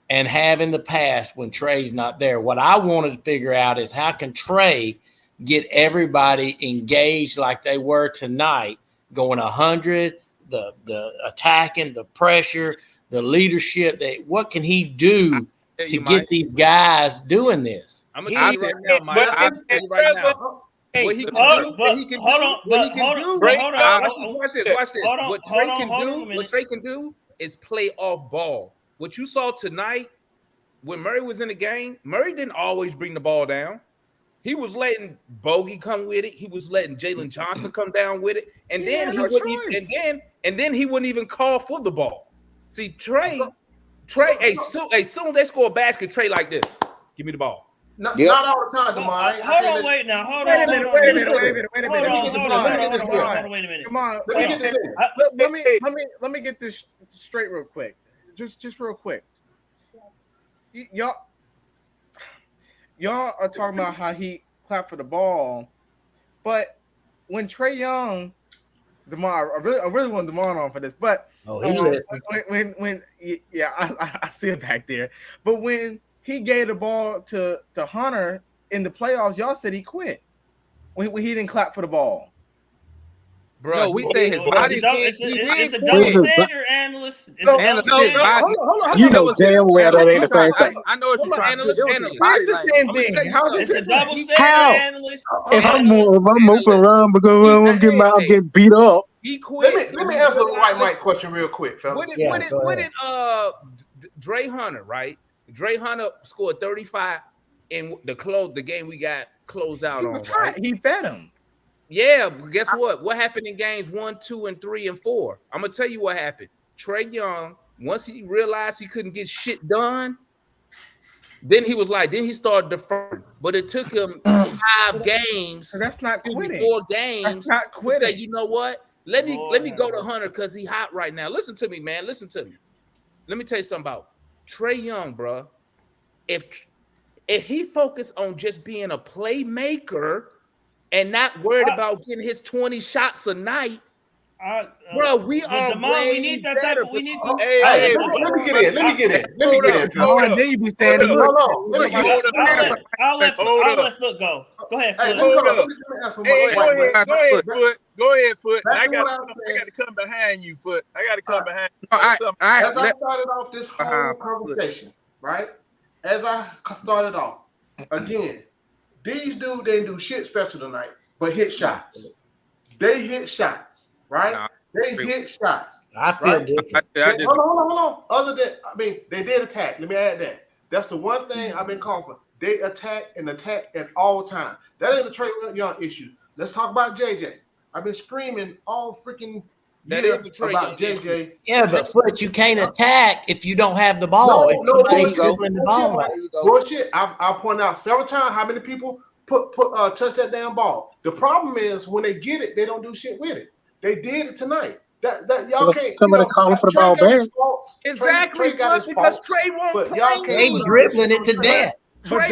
and have in the past when Trae's not there. What I wanted to figure out is how can Trae get everybody engaged like they were tonight, going 100, the attacking, the pressure, the leadership. What can he do to get these guys doing this? I'm gonna tell you right now, Mike. I'm gonna tell you right now. What he can do, watch this. What Trae can do is play off ball. What you saw tonight when Murray was in the game, Murray didn't always bring the ball down. He was letting Bogey come with it. He was letting Jalen Johnson come down with it, and then he wouldn't even, and then he wouldn't even call for the ball. See, Trae, as soon as they score a basket, Trae like this, give me the ball. Not all the time, Demar. Hold on, wait now. Hold on. Wait a minute. Come on. Let me get this straight real quick. Just real quick. Y'all are talking about how he clapped for the ball, but when Trae Young, Demar, I really want Demar on for this, but I see it back there. But when he gave the ball to Hunter in the playoffs, y'all said he quit when he didn't clap for the ball. Bro, no, we say his body. It's a double standard, analyst. Hold on. You know damn well that ain't the same thing. I know what you're trying to do. It's the same thing. It's a double standard, analyst. If I'm open around because I'm getting beat up. He quit. Let me answer the White Mike question real quick, fellas. What did Dre Hunter, right? Dre Hunter scored 35 in the game we got closed out on. Right? He fed him. Yeah, but guess what? What happened in games 1, 2, and 3, and 4? I'm gonna tell you what happened. Trae Young, once he realized he couldn't get shit done, then he started deferring. But it took him 5 games. So that's not quitting. 4 games. That's not quitting. Say, you know what? Let me go to Hunter because he hot right now. Listen to me, man. Listen to me. Let me tell you something about Trae Young, bro. If he focused on just being a playmaker and not worried about getting his 20 shots a night, bro, we are way we need that better. type of, we need Hey, let me get in. Then you be saying, I'll let Foot go. Go ahead, Foot. Go ahead, Foot. I got to come behind you, Foot. I got to come behind you. As I started off this whole conversation, right? As I started off, again, these dudes didn't do shit special tonight, but hit shots. They hit shots, right? They hit shots. I feel different. Hold on. Other than, they did attack. Let me add that. That's the one thing I've been calling for. They attack at all time. That ain't a Trae Young issue. Let's talk about JJ. I've been screaming all freaking year about JJ. Yeah, but Foot, you can't attack if you don't have the ball. Bullshit. I'll point out several times how many people touch that damn ball. The problem is when they get it, they don't do shit with it. They did it tonight. That y'all can't. Somebody calling for the ball back. Exactly, because Trae won't play. They dribbling it to death. When Trae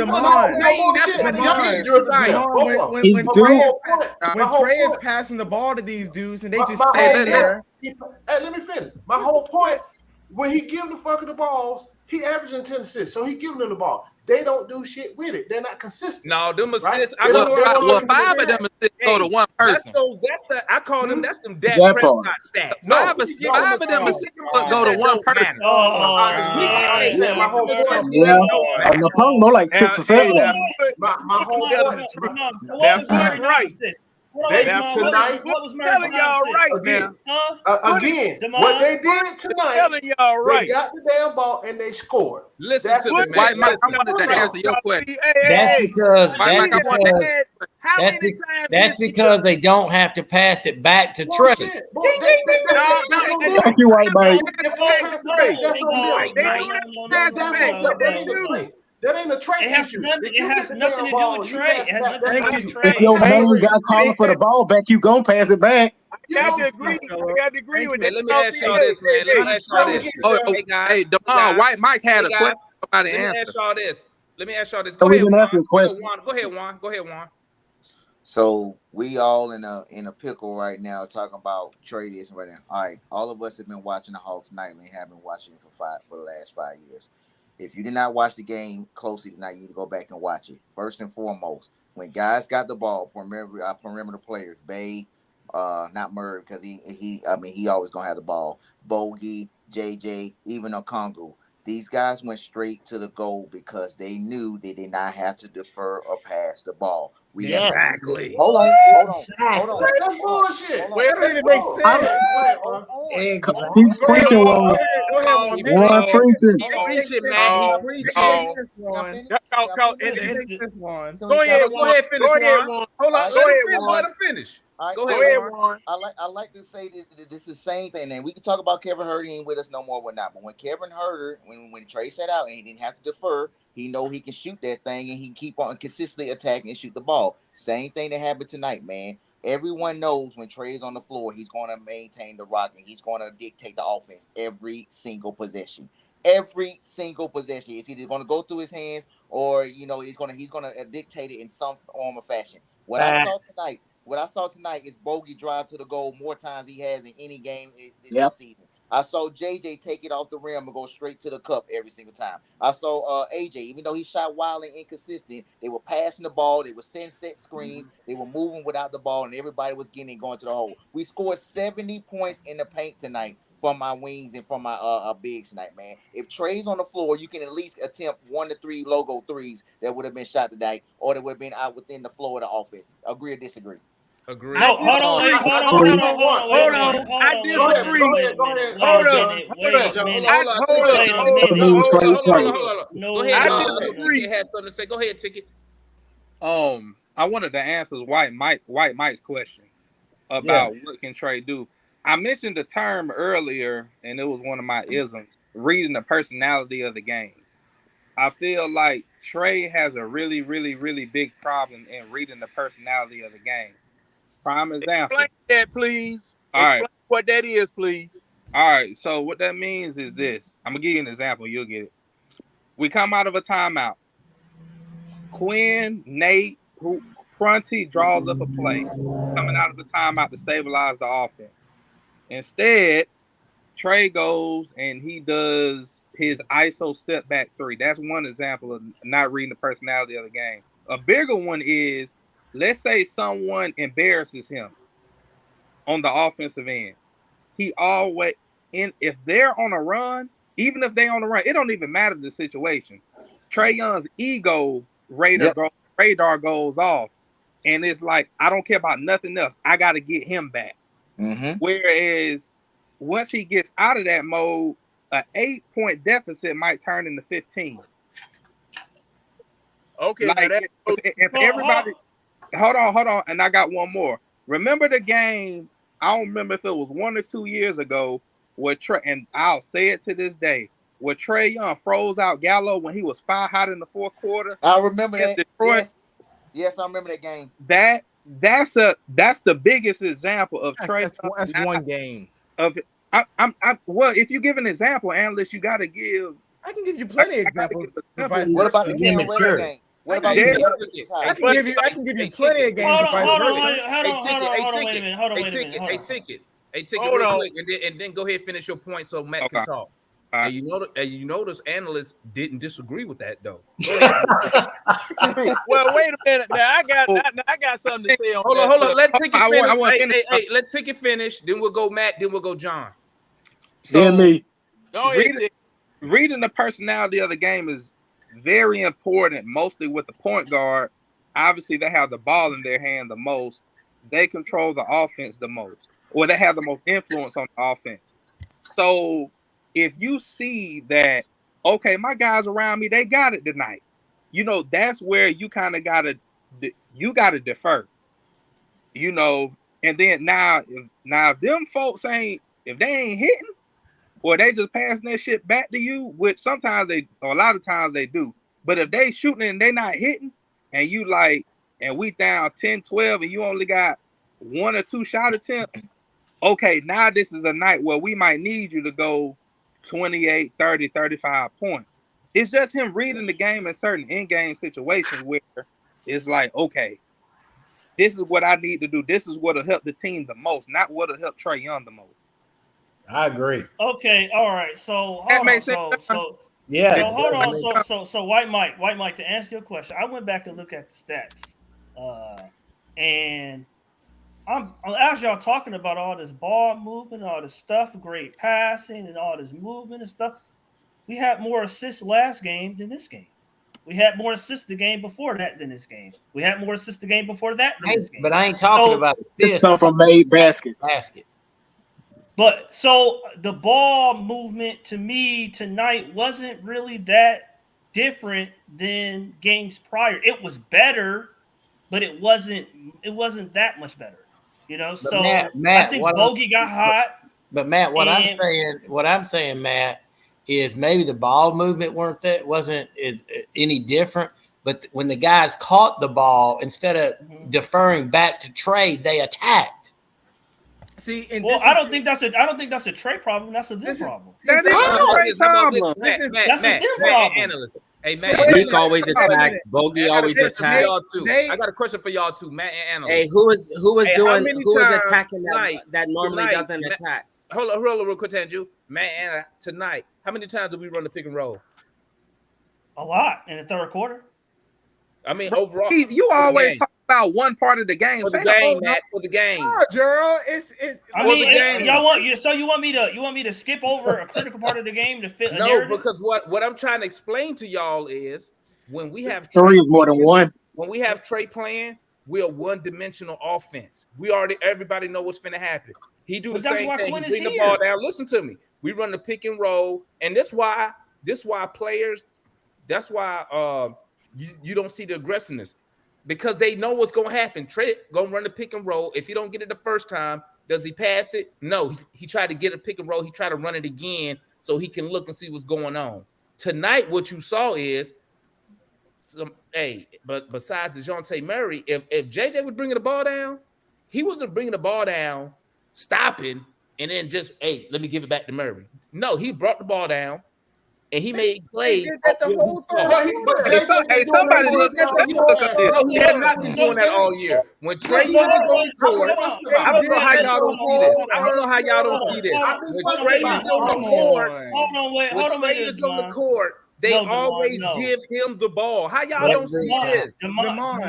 is passing the ball to these dudes and they just stay there. Hey, let me finish. My whole point, when he give the fucking balls, he averaging 10 assists, so he giving them the ball. They don't do shit with it. They're not consistent. No, them assists. Right? Well, 5 of them assists go to one person. I call them. That's them Dak Prescott stats. 5 of them assists go to one person. My whole point. Yeah, on the phone, more like 6 or 7. My whole point. Right. Tonight, telling y'all right now. Again, what they did tonight, telling y'all right. They got the damn ball and they scored. Listen to me, White Mike, I wanted to answer your question. That's because they don't have to pass it back to Trae. Thank you, White Mike. That ain't a Trae issue. It has nothing to do with Trae. It has nothing to do with Trae. If your main guy calling for the ball back, you gonna pass it back. I got to agree with that. Let me ask y'all this, man. Let me ask y'all this. Hey, Demar, White Mike had a question about the answer. Let me ask y'all this. Go ahead, Juan. Go ahead, Juan. So we all in a pickle right now, talking about trade this right now. All right, all of us have been watching the Hawks nightly and have been watching it for the last 5 years. If you did not watch the game closely tonight, you need to go back and watch it. First and foremost, when guys got the ball, perimeter players, Bay, not Murray, because he always gonna have the ball. Bogey, JJ, even Okongu. These guys went straight to the goal because they knew they did not have to defer or pass the ball. We have seen this. Exactly. Hold on. That's bullshit. Wait, That doesn't even make sense. Exactly. Question was Go ahead, one. one precinct. He preaching, man. He preaching. One. Go Go ahead, Go ahead, finish, Go ahead, Juan. Juan. Hold on. Go Let ahead, him finish. Juan. Let him finish. Go Go ahead, ahead, Juan. Juan. I like to say this is the same thing, and we can talk about Kevin Herter. He ain't with us no more, whatnot. But when Kevin Herter, when Trae set out and he didn't have to defer, he know he can shoot that thing, and he keep on consistently attacking and shoot the ball. Same thing that happened tonight, man. Everyone knows when Trae's on the floor, he's going to maintain the rock and he's going to dictate the offense every single possession. Every single possession, it's either going to go through his hands or he's going to dictate it in some form or fashion. What I saw tonight is Bogey drive to the goal more times he has in any game this season. I saw JJ take it off the rim and go straight to the cup every single time. I saw AJ, even though he shot wild and inconsistent, they were passing the ball, they were setting set screens, they were moving without the ball, and everybody was getting it going to the hole. We scored 70 points in the paint tonight from my wings and from my bigs tonight, man. If Trae's on the floor, you can at least attempt 1 to 3 logo threes that would have been shot tonight, or that would have been out within the flow of the offense. Agree or disagree? Agree. No, hold on. I disagree. Go ahead. Hold John. on. Wait a minute. Go ahead. Ticket had something to say. Go ahead, Ticket. I wanted to answer White Mike's question about what can Trae do. I mentioned the term earlier, and it was one of my isms, reading the personality of the game. I feel like Trae has a really, really, really big problem in reading the personality of the game. Prime example. Explain that, please. All right. Explain what that is, please. All right. So what that means is this. I'm gonna give you an example. You'll get it. We come out of a timeout. Quinn, Nate, Prunty draws up a play coming out of the timeout to stabilize the offense. Instead, Trae goes and he does his ISO step back three. That's one example of not reading the personality of the game. A bigger one is, let's say someone embarrasses him on the offensive end. He always, if they're on a run, even if they're on a run, it don't even matter the situation. Trae Young's ego radar goes off. And it's like, I don't care about nothing else. I got to get him back. Mm-hmm. Whereas once he gets out of that mode, an 8-point deficit might turn into 15. Okay. Like if everybody, hold on, and I got one more. Remember the game? I don't remember if it was 1 or 2 years ago where Trae, and I'll say it to this day, where Trae Young froze out Gallo when he was fire hot in the fourth quarter. I remember that. Detroit. Yes, I remember that game. That's the biggest example of Trae. That's one game. Of it. Well, if you give an example, analyst, you got to give. I can give you plenty of examples. What about the Cam Reddish game? What about I can give you plenty of games. Hold on, wait a minute. Hey, Ticket, real quick, and then go ahead and finish your point so Matt can talk. And you notice analysts didn't disagree with that though. Well, wait a minute. Now I got something to say on that. Hold on. Let Ticket finish. Hey, let Ticket finish. Then we'll go Matt. Then we'll go John. Then me. Reading the personality of the game is very important, mostly with the point guard. Obviously, they have the ball in their hand the most. They control the offense the most, or they have the most influence on the offense. So if you see that, okay, my guys around me, they got it tonight. That's where you kind of gotta defer. And then now if them folks if they ain't hitting, or they just passing that shit back to you, which sometimes a lot of times they do. But if they shooting and they not hitting, and you and we down 10-12 and you only got 1 or 2 shot attempts, okay, now this is a night where we might need you to go 28, 30, 35 points. It's just him reading the game in certain in-game situations where it's like, okay, this is what I need to do. This is what'll help the team the most, not what'll help Trae Young the most. I agree. Okay, all right. So hold That on. makes sense. Yeah. So hold on. So White Mike, to answer your question, I went back and looked at the stats, and as y'all talking about all this ball movement, all this stuff, great passing, and all this movement and stuff. We had more assists last game than this game. We had more assists the game before that than this game. We had more assists the game before that than this game. But I ain't talking about assists. Stuff from made basket. But so the ball movement to me tonight wasn't really that different than games prior. It was better, but it wasn't that much better. You know, But so Matt, I think Bogey got hot. But Matt, what I'm saying, Matt, is maybe the ball movement wasn't any different. But when the guys caught the ball, instead of deferring back to Trae, they attacked. See, and I don't think that's a Trae problem. That's a them problem. That is a problem. That's a them problem. Hey, Matt, Zeke always attacked. Bogey always attacked. I got a question for y'all too, Matt and analysts. Hey, who is attacking that normally doesn't attack? Hold on, real quick, Andrew. Matt and tonight, how many times did we run the pick and roll? A lot in the third quarter. I mean, overall, you always talk about one part of the game. For the game, Matt. For the game. Oh, Gerald, it's. I mean, y'all want me to skip over a critical part of the game to fit? No, because what I'm trying to explain to y'all is when we have three is more than one. When we have Trae playing, we're a one-dimensional offense. Everybody know what's finna happen. He do the same thing. He bring the ball down. Listen to me. We run the pick and roll, and that's why players. That's why you don't see the aggressiveness because they know what's gonna happen. Trae gonna run the pick and roll. If he don't get it the first time, does he pass it? No. He tried to get a pick and roll. He tried to run it again so he can look and see what's going on. Tonight, what you saw is but besides DeJounte Murray, if JJ was bringing the ball down, he wasn't bringing the ball down, stopping, and then just, let me give it back to Murray. No, he brought the ball down, and he made plays. Somebody look at that. No, he has not been doing that all year. When Trae Young is on the court, I don't know how y'all don't see this. I don't know how y'all don't see this. When Trae is on the court, when Trae is on the court, they always give him the ball. How y'all don't see this? Demond.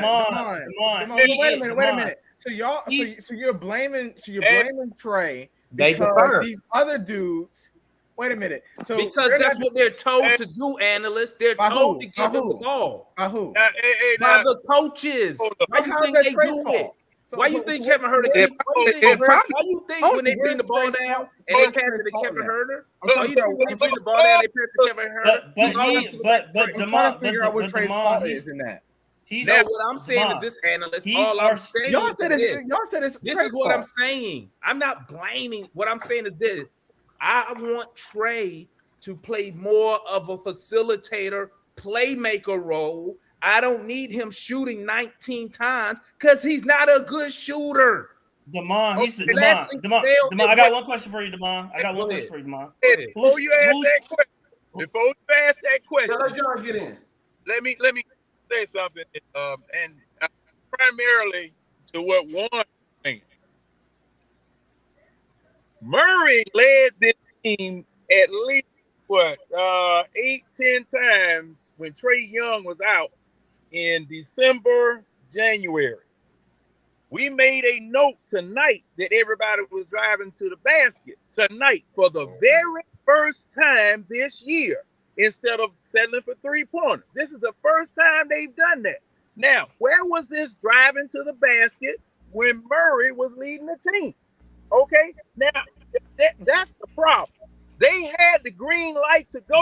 Wait a minute. So you're blaming Trae because these other dudes. Wait a minute. So because that's what they're told to do, analysts. They're told to give him the ball. By who? By the coaches. Why you think they do it? Why you think Kevin Herter? Why you think when they bring the ball down and they pass it to Kevin Herter? Why you think when they bring the ball down they pass it to Kevin Herter? I'm trying to figure out what Trae's fault is in that. Now, what I'm saying is this, analyst. All I'm saying is this is what I'm saying. I'm not blaming. What I'm saying is this. I want Trae to play more of a facilitator, playmaker role. I don't need him shooting 19 times because he's not a good shooter. Demond, I got one question for you, Demond. Before you ask that question, let John get in. Let me say something, and primarily to what Warren thinks. Murray led this team at least 8-10 times when Trae Young was out in December, January. We made a note tonight that everybody was driving to the basket tonight for the very first time this year instead of settling for three-pointers. This is the first time they've done that. Now, where was this driving to the basket when Murray was leading the team? Okay, now that's the problem. They had the green light to go.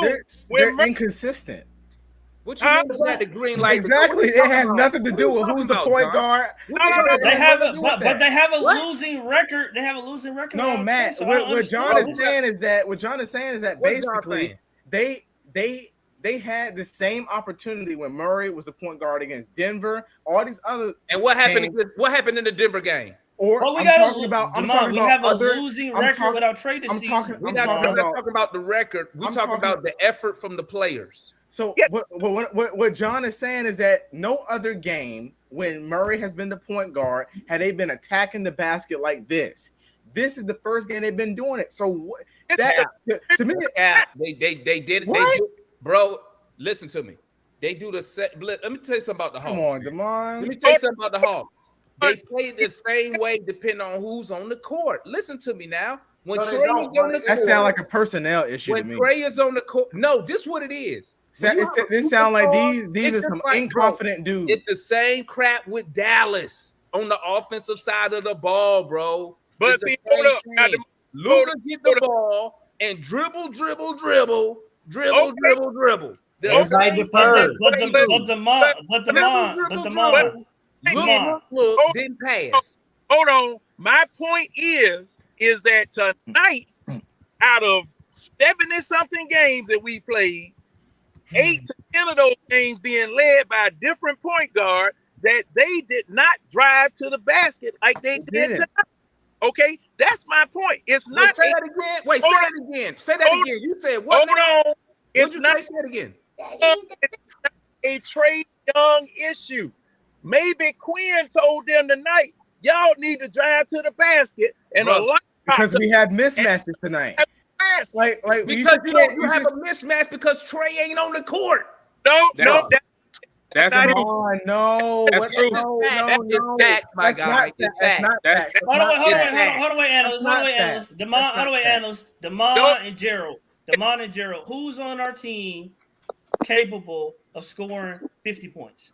They're inconsistent. What you mean by the green light? Exactly. It has nothing to do with who's the point guard. They have a losing record. They have a losing record. No, Matt. What John is saying is that basically they had the same opportunity when Murray was the point guard against Denver. All these other and what happened? What happened in the Denver game? Or we have a losing record without Trae this season. We're not talking about the record. We're talking about the effort from the players. So what John is saying is that no other game when Murray has been the point guard had they been attacking the basket like this. This is the first game they've been doing it. So that to me, they did what? they do, bro. Listen to me. They do the set. Let me tell you something about the Hawks. Come on, Damon. Let me tell you something about the Hawks. They play the same way depending on who's on the court. Listen to me now. When Trae is on the court, that sounds like a personnel issue to me. When Trae is on the court, no, this is what it is. This sound like these are some inconfident dudes. It's the same crap with Dallas on the offensive side of the ball, bro. But see, hold up. Luka get the ball and dribble. Everybody defers. But Demond. Look, didn't pass. Hold on. My point is that tonight, out of 70-something games that we played, 8 to 10 of those games being led by a different point guard, that they did not drive to the basket like they did tonight. Okay, that's my point. It's not. Say that again. Wait, say that again. Say that again. You said what? Hold on. It's not. Say it again. It's not a Trae Young issue. Maybe Quinn told them tonight, y'all need to drive to the basket, and because we have mismatches tonight. Like because you have a mismatch because Trae ain't on the court. No. That's not true. No, that's true. No, fact, my guy. It's fact. Hold on, wait, analyst. Demond and Gerald. Who's on our team capable of scoring 50 points?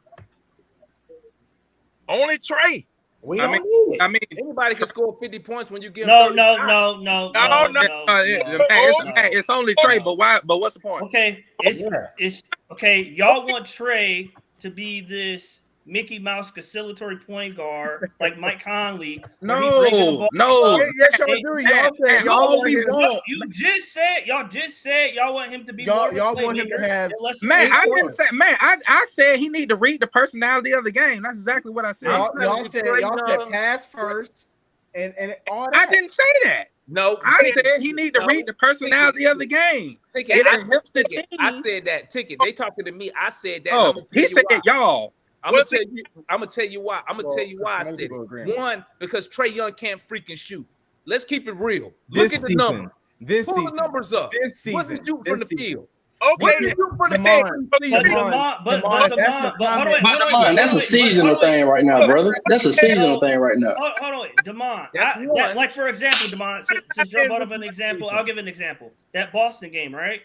Only Trae. I mean, anybody can score 50 points when you give. No. It's only Trae, but why? But what's the point? Okay, it's okay. Y'all want Trae to be this Mickey Mouse conciliatory point guard like Mike Conley? No. Yes, y'all do. You just said y'all want him to be. Y'all want him to have. I didn't say. I said he need to read the personality of the game. That's exactly what I said. Y'all said pass first, and all that. I didn't say that. No, I said he need to read the personality of the game. I said that. Ticket. They talking to me. I said that. Oh, he said y'all. I'm gonna tell you why. I said it. One, because Trae Young can't freaking shoot. Let's keep it real. Look at the numbers. Pull the numbers up. This season. What's he shooting from the field? Okay. But that's a seasonal thing right now, brother. That's a seasonal thing right now. Hold on, Demond. Like for example, Demond, since you brought up an example, I'll give an example. That Boston game, right?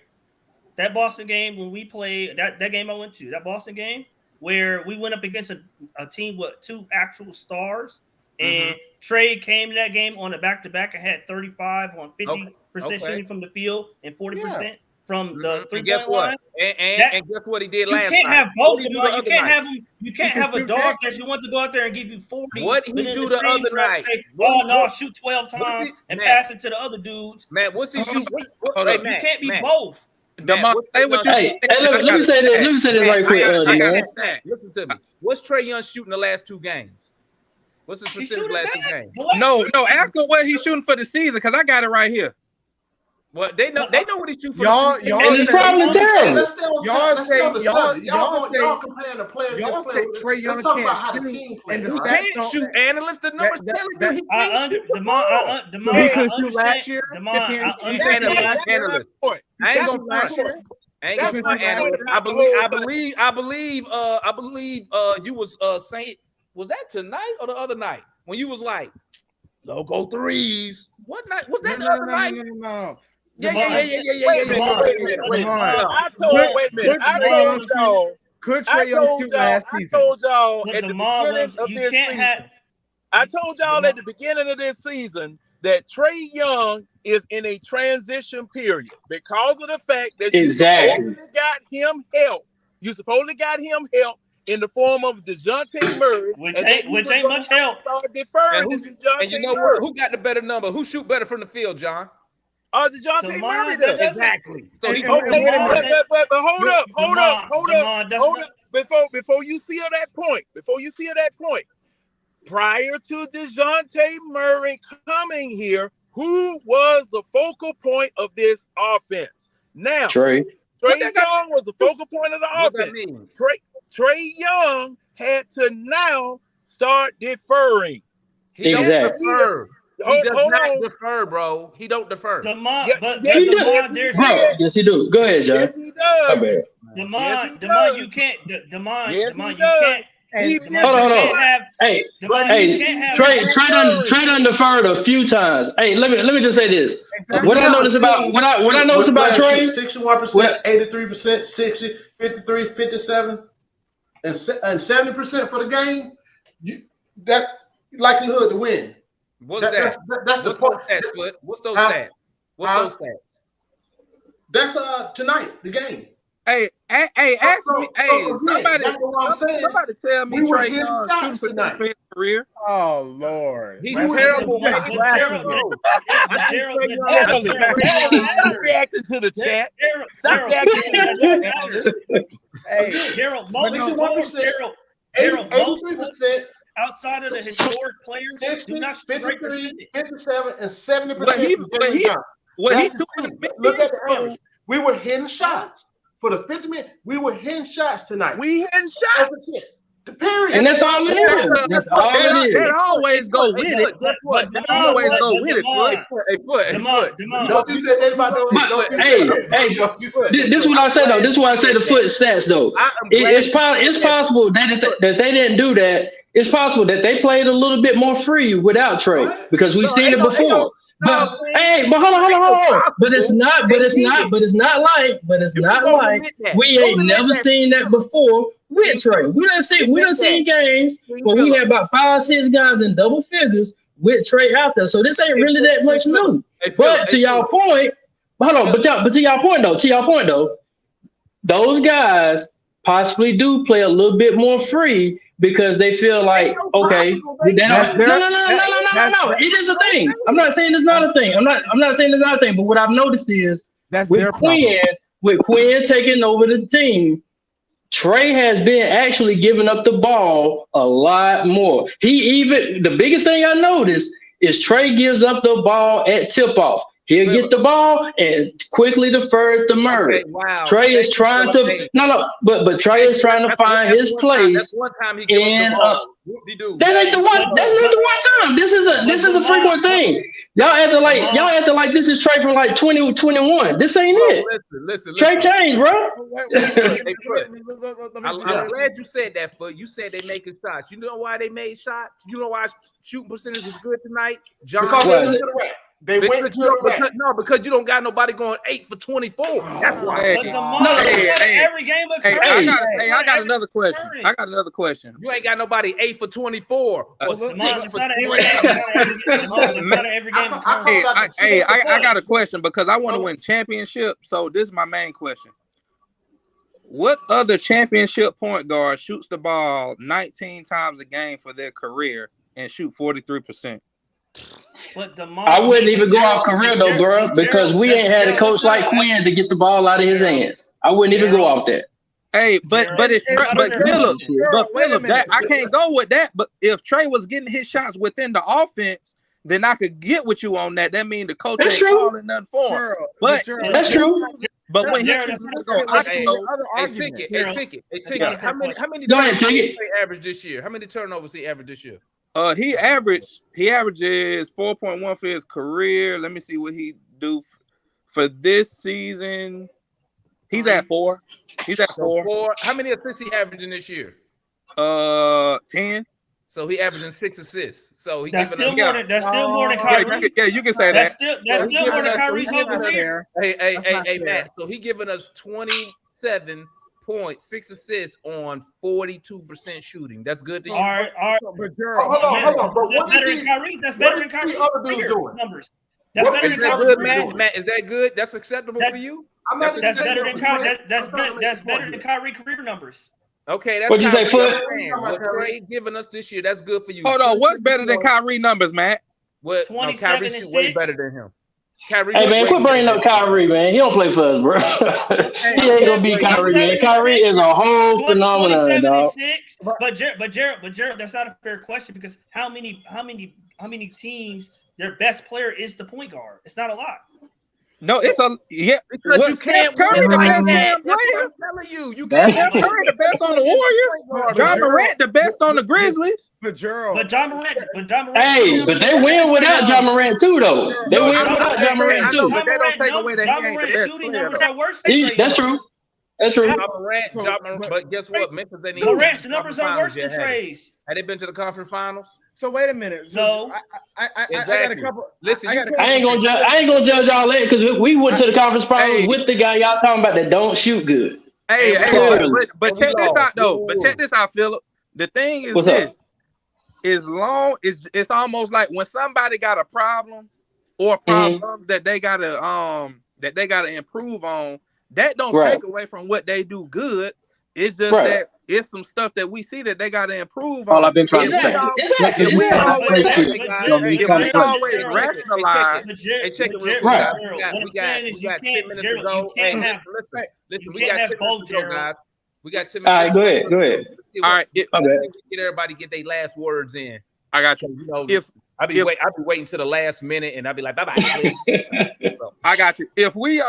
That Boston game when we played that game I went to, that Boston game where we went up against a team with 2 actual stars, and Trae came to that game on a back-to-back and had 35 on 50% shooting from the field and 40%. From the 3-point line, and guess what he did last night? You can't have both. You can't have a dog that you want to go out there and give you 40. What he do the other night? Shoot 12 times and pass it to the other dudes. Man, what's he shoot? You can't be both. Let me say this right quick. Listen to me. What's Trae Young shooting the last 2 games? What's his percentage last 2 games? No. Ask him what he's shooting for the season because I got it right here. Well, they know what he's shooting for. And it's probably 10. Y'all comparing the players. Y'all say Trae Young can't shoot, and the stats don't shoot. Analyst, the numbers tell you he can't shoot. He couldn't shoot last year. Analyst, I ain't gonna last year. I believe you was saying, was that tonight or the other night when you was like logo threes? What night was that? The other night? No. Yeah. Wait a minute. I told y'all. Could Trae Young shoot last season? I told y'all at the beginning of this season. I told y'all at the beginning of this season that Trae Young is in a transition period because of the fact that you supposedly got him help. You supposedly got him help in the form of DeJounte Murray, which ain't much help. Start deferring to DeJounte and you know Murray. what? Who got the better number? Who shoot better from the field, John? DeJounte Murray does. Exactly. So he but hold up. Before you see that point, prior to DeJounte Murray coming here, who was the focal point of this offense? Now, Trae Trae Young was the focal point of the What that offense. mean? Trae Young had to now start deferring. He don't Exactly. defer. He Hold does not on. defer, bro. He don't defer. Demond, Yeah, but yes, He Demond, does. there's Bro, yes, he do. Go ahead, John. Yes, he My does. bad. Demond, does. you can't. Demond, Yes, he Demond, you does. can't. He Demond, Hold on, you hold can't on. have. Hey, Demond, hey, you can't have. Trey done deferred a few times. Hey, let me just say this. Exactly. What I noticed about what I noticed about Trey, 61%, 83%, 60, 53, 57, and 70% for the game. That likelihood to win. What's that? That's the What's point. those stats, Foot? What's those stats? What's those stats? That's tonight, the game. Hey, ask me. Hey, again, somebody, that's what I'm saying. somebody tell me We were Trae hitting Young shots shooting percentage tonight. for his career. Oh Lord, He's terrible, man. He's terrible. Stop reacting to the chat. Stop reacting to the chat. Hey, Gerald, most 83%. outside of the historic players 60, do not shoot great 53, percentage. 57, and 70%. Look at the average. We were hitting shots. For the 50 minutes, we were hitting shots tonight. We hitting shots. Period. and that's all it is. That's all it is. That always go with it. That always go with it. Don't you say that about This is what I say though. This is why I say the foot stats though. It's possible that they didn't do that. It's possible that they played a little bit more free without Trae because we've seen it before. But hold on. But it's not like we ain't never seen that before with Trae. We done seen games where we had about 5-6 guys in double figures with Trae out there. So this ain't really that much new. But to y'all point, hold on. But to y'all point though, those guys possibly do play a little bit more free because they feel like, okay, no. It is a thing. I'm not saying it's not a thing. I'm not saying it's not a thing. But what I've noticed is with Quinn taking over the team, Trae has been actually giving up the ball a lot more. The biggest thing I noticed is Trae gives up the ball at tip off. He'll get the ball and quickly defer it to Murray. Okay, wow. Trey is trying to but Trey is trying to find his place. That's one time he gives the ball. That ain't the one. That's not the one time. This is a frequent thing. Y'all acting like this is Trey from like 2021. This ain't it. Listen. Trey changed, bro. I'm glad you said that, Foot. You said they making shots. You know why they made shots? You know why shooting percentage was good tonight, John? Because they went to the rack. They went to the rack. Because you don't got nobody going 8 for 24. That's why. Every game of I got another question. You ain't got nobody 8 for 24 or 6 for 20. I got a question because I want to win championship. So this is my main question. What other championship point guard shoots the ball 19 times a game for their career and shoot 43%? I wouldn't even go off career though, bro, because we ain't had a coach like Quinn to get the ball out of his hands. I wouldn't even go off that. Hey, but Philip, I can't go with that. But if Trae was getting his shots within the offense, then I could get with you on that. That means the coach ain't calling nothing for him. But that's true. But when he Ticket. How many go ahead, Ticket. he averaged this year? How many turnovers he averaged this year? He averages 4.1 for his career. Let me see what he do for this season. He's at 4. He's at 4. How many assists he averaging this year? 10. So he averaging 6 assists. So that's still more than Kyrie. Yeah, you can say that. That's still more than Kyrie's whole career. Hey, Matt. So he giving us 27 points, 6 assists on 42% shooting. That's good to you. All right. Hold on. But what that's better than Kyrie's other dudes doing? Numbers. That's better than Kyrie. Matt, is that good? That's acceptable for you? That's better than Kyrie. That's better than Kyrie career numbers. Okay, that's what'd you say, Foot? What Trae giving us this year, that's good for you. Hold on, what's better than Kyrie numbers, Matt? What? 27 and 6. Way better than him. Kyrie, hey man, quit bringing up Kyrie, man. He don't play for us, bro. He ain't gonna be Kyrie, man. Kyrie is a whole phenomenon, dog. But Gerald, that's not a fair question because how many teams their best player is the point guard? It's not a lot. No, it's a because you can't Curry win the like best that. damn That's what player. I'm telling you. You can't. Steph Curry the best on the Warriors. John Morant the best on the Grizzlies. But Gerald, But John Morant. Hey, but they win without John Morant too, though. They No, win I know, without John Morant I know, too. but that don't take away that John he ain't the Morant's best shooting player. numbers Though. are worse than Trae That's Young. true. That's true. Ja Morant, but guess what? Memphis ain't even Morant's been to the numbers are conference worse than finals yet, had they? Trae's. Had they been to the conference finals? So wait a minute. So No. I got a Exactly. couple. Listen, I you got a can't- I ain't gonna judge y'all that because we went to the conference finals Hey. with the guy y'all talking about that don't shoot good. Hey, but And we check this lost. out though. But check this out, Philip. The thing is What's this: up? it's almost like when somebody got a problem or problems that they gotta improve on. That don't Right. take away from what they do good. It's just Right. that it's some stuff that we see that they gotta improve on. All I've been trying to say. Exactly. If we always rationalize, Hey, check it real quick, Right. guys. Gerald, what I'm saying is We got 10 minutes to Gerald, go. you can't Hey, have- listen, you we can't got have 10 both, minutes to go, Gerald. guys. We got 10 All minutes. right, go ahead. Go ahead. all right. My bad. Get everybody get their last words in. I got you. You know, If I'll be waiting to the last minute, and I'll be like, bye bye. I got you. If we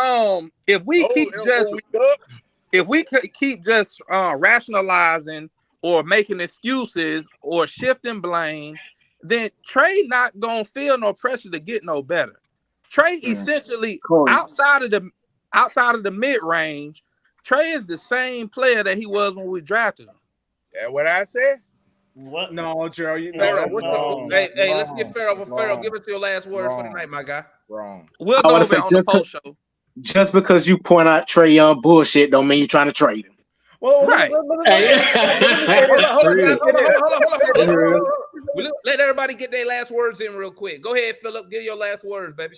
keep just rationalizing or making excuses or shifting blame, then Trae not gonna feel no pressure to get no better. Trae essentially outside of the mid range, Trae is the same player that he was when we drafted him. That's what I said. What? No, Gerald. Pharaoh, No, let's get Pharaoh. Pharaoh, Wrong. give us your last words for the Wrong. night, my guy. Wrong. We'll I go wanna over say it on the post show. Just because you point out Trae Young bullshit don't mean you're trying to trade him. Well, Right. Let everybody get their last words in real quick. Go ahead, Philip. Give your last words, baby.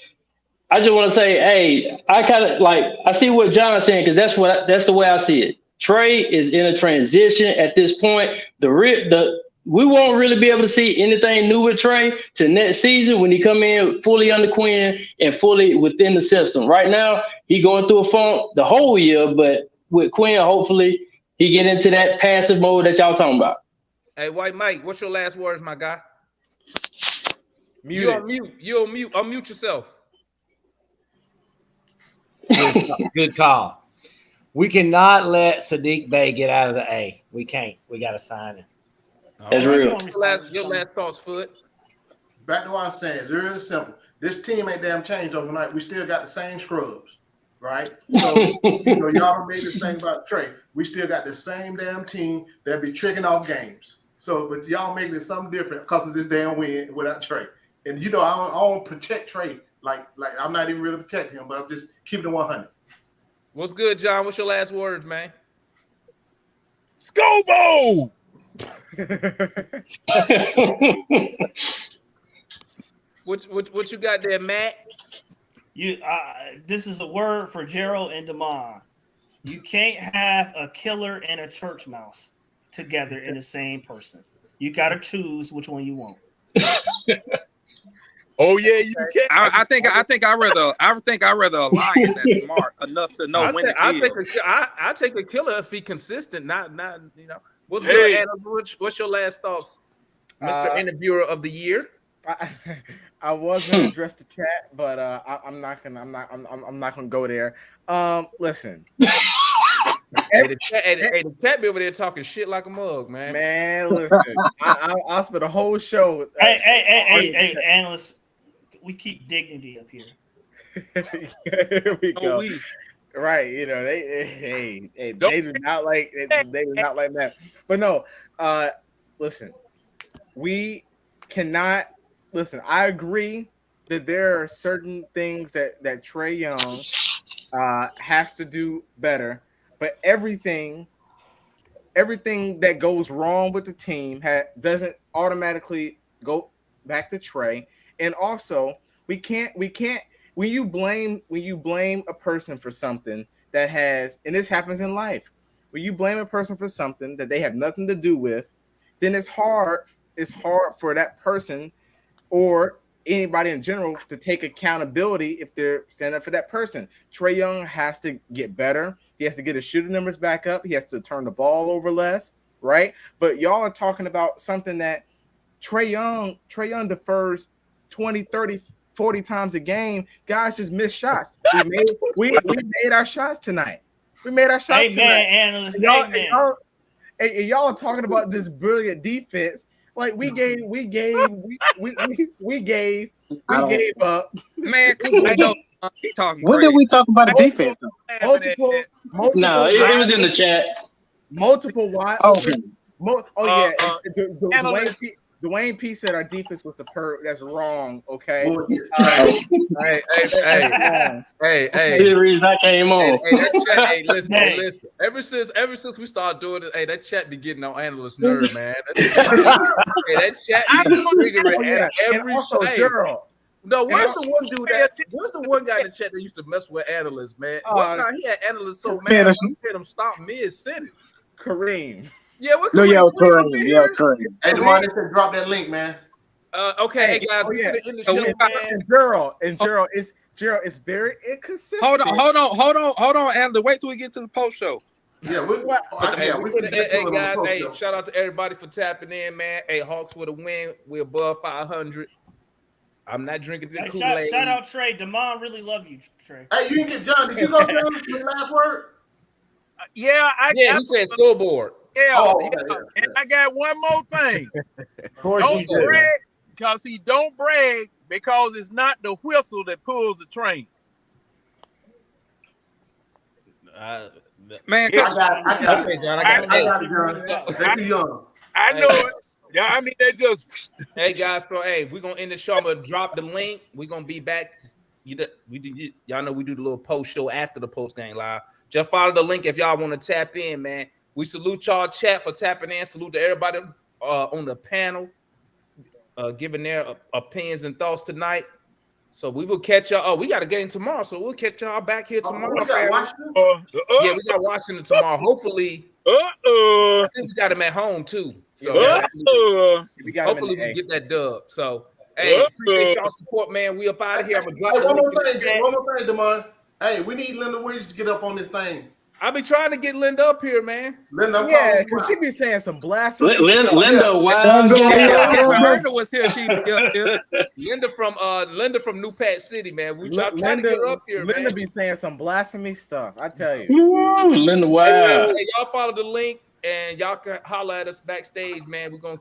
I just want to say, hey, I kind of I see what John's saying because that's the way I see it. Trae is in a transition at this point. We won't really be able to see anything new with Trae to next season when he come in fully under Quinn and fully within the system. Right now, he going through a funk the whole year, but with Quinn, hopefully he get into that passive mode that y'all talking about. Hey, White Mike, what's your last words, my guy? Mute You it. on mute. You on mute. Unmute yourself. Good call. We cannot let Sadiq Bey get out of the A. We can't. We got to sign him. That's real. Your last thoughts, Foot. Back to what I was saying, it's really simple. This team ain't damn changed overnight. We still got the same scrubs, right? So y'all made this thing about Trae. We still got the same damn team that be tricking off games. So, but y'all making it something different because of this damn win without Trae. And I don't protect Trae like I'm not even really protecting him, but I'm just keeping it 100. What's good, John? What's your last words, man? Scobo! What you got there, Matt? This is a word for Gerald and Damon. You can't have a killer and a church mouse together in the same person. You got to choose which one you want. Oh yeah, you can. I think I rather a lion that's smart enough to know when to kill. I'll take a killer if he consistent. Not What's good, Adam? What's your last thoughts, Mr. Interviewer of the Year? I was gonna address the chat, but I'm not gonna go there. Listen. The chat be over there talking shit like a mug, man. Man, listen, I'll spend a whole show. Hey, analysts, we keep dignity up here. Here we go. Right, they do not like that. But no, listen, we cannot listen. I agree that there are certain things that Trae Young has to do better, but everything that goes wrong with the team doesn't automatically go back to Trae. And also, we can't when you blame a person for something that has, and this happens in life, when you blame a person for something that they have nothing to do with, then it's hard for that person or anybody in general to take accountability if they're standing up for that person. Trae Young has to get better. He has to get his shooting numbers back up. He has to turn the ball over less, right? But y'all are talking about something that Trae Young defers 20, 30, 40 times a game. Guys just miss shots. We made our shots tonight. We made our shots tonight. Analyst. Y'all are talking about this brilliant defense. Like we gave up. Man, come on, Joe. He talking When crazy. did we talk about defense? Multiple. No, it was in the chat. Multiple wide. Okay. Dwayne P said our defense was superb. That's wrong. Okay. Hey. The reason I came on. Hey, that chat, listen. Ever since we started doing it, that chat be getting on analyst nerve, man. That chat be triggering every Gerald. No, where's the one dude where's the one guy in the chat that used to mess with analysts, man? One time he had analysts so mad he made him stop mid-sentence. Kareem. Yeah, what Kareem. Hey, Demar, they said drop that link, man. Okay, hey guys, in the show, man. And Gerald is very inconsistent. Hold on, Andrew. Wait till we get to the post show. Yeah, hey, shout out to everybody for tapping in, man. Hey, Hawks with a win. We're above 500. I'm not drinking the Kool-Aid. Shout out Trey. Demond really love you, Trey. Hey, you didn't get John. Did you go down to the last word? Yeah, he said scoreboard. Yeah, and I got one more thing. Don't brag because he don't brag because it's not the whistle that pulls the train. Man, I got it. I know it. Yeah, I mean they just. Hey guys, so we're gonna end the show. I'm gonna drop the link. We're gonna be back. Y'all know we do the little post show after the post game live. Just follow the link if y'all want to tap in, man. We salute y'all chat for tapping in. Salute to everybody on the panel, giving their opinions and thoughts tonight. So we will catch y'all. Oh, we got a game tomorrow, so we'll catch y'all back here tomorrow. We got yeah, we got Washington tomorrow. Hopefully, I think we got them at home too. So hopefully we get that dub. So appreciate y'all support, man. We up out of here. I'm gonna drop the link. One more thing, Demond. Hey, we need Linda Williams to get up on this thing. I be trying to get Linda up here, man. Linda, because she be saying some blasphemy. Linda, wow. Linda was here. Linda from New Pat City, man. We trying to get her up here, man. Linda be saying some blasphemy stuff. I tell you. Linda, wow. Hey, y'all follow the link and y'all can holler at us backstage, man. We're gonna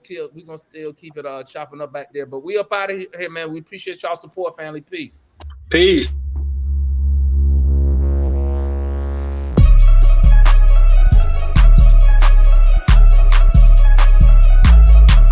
still keep it chopping up back there. But we up out of here, man. We appreciate y'all support, family. Peace.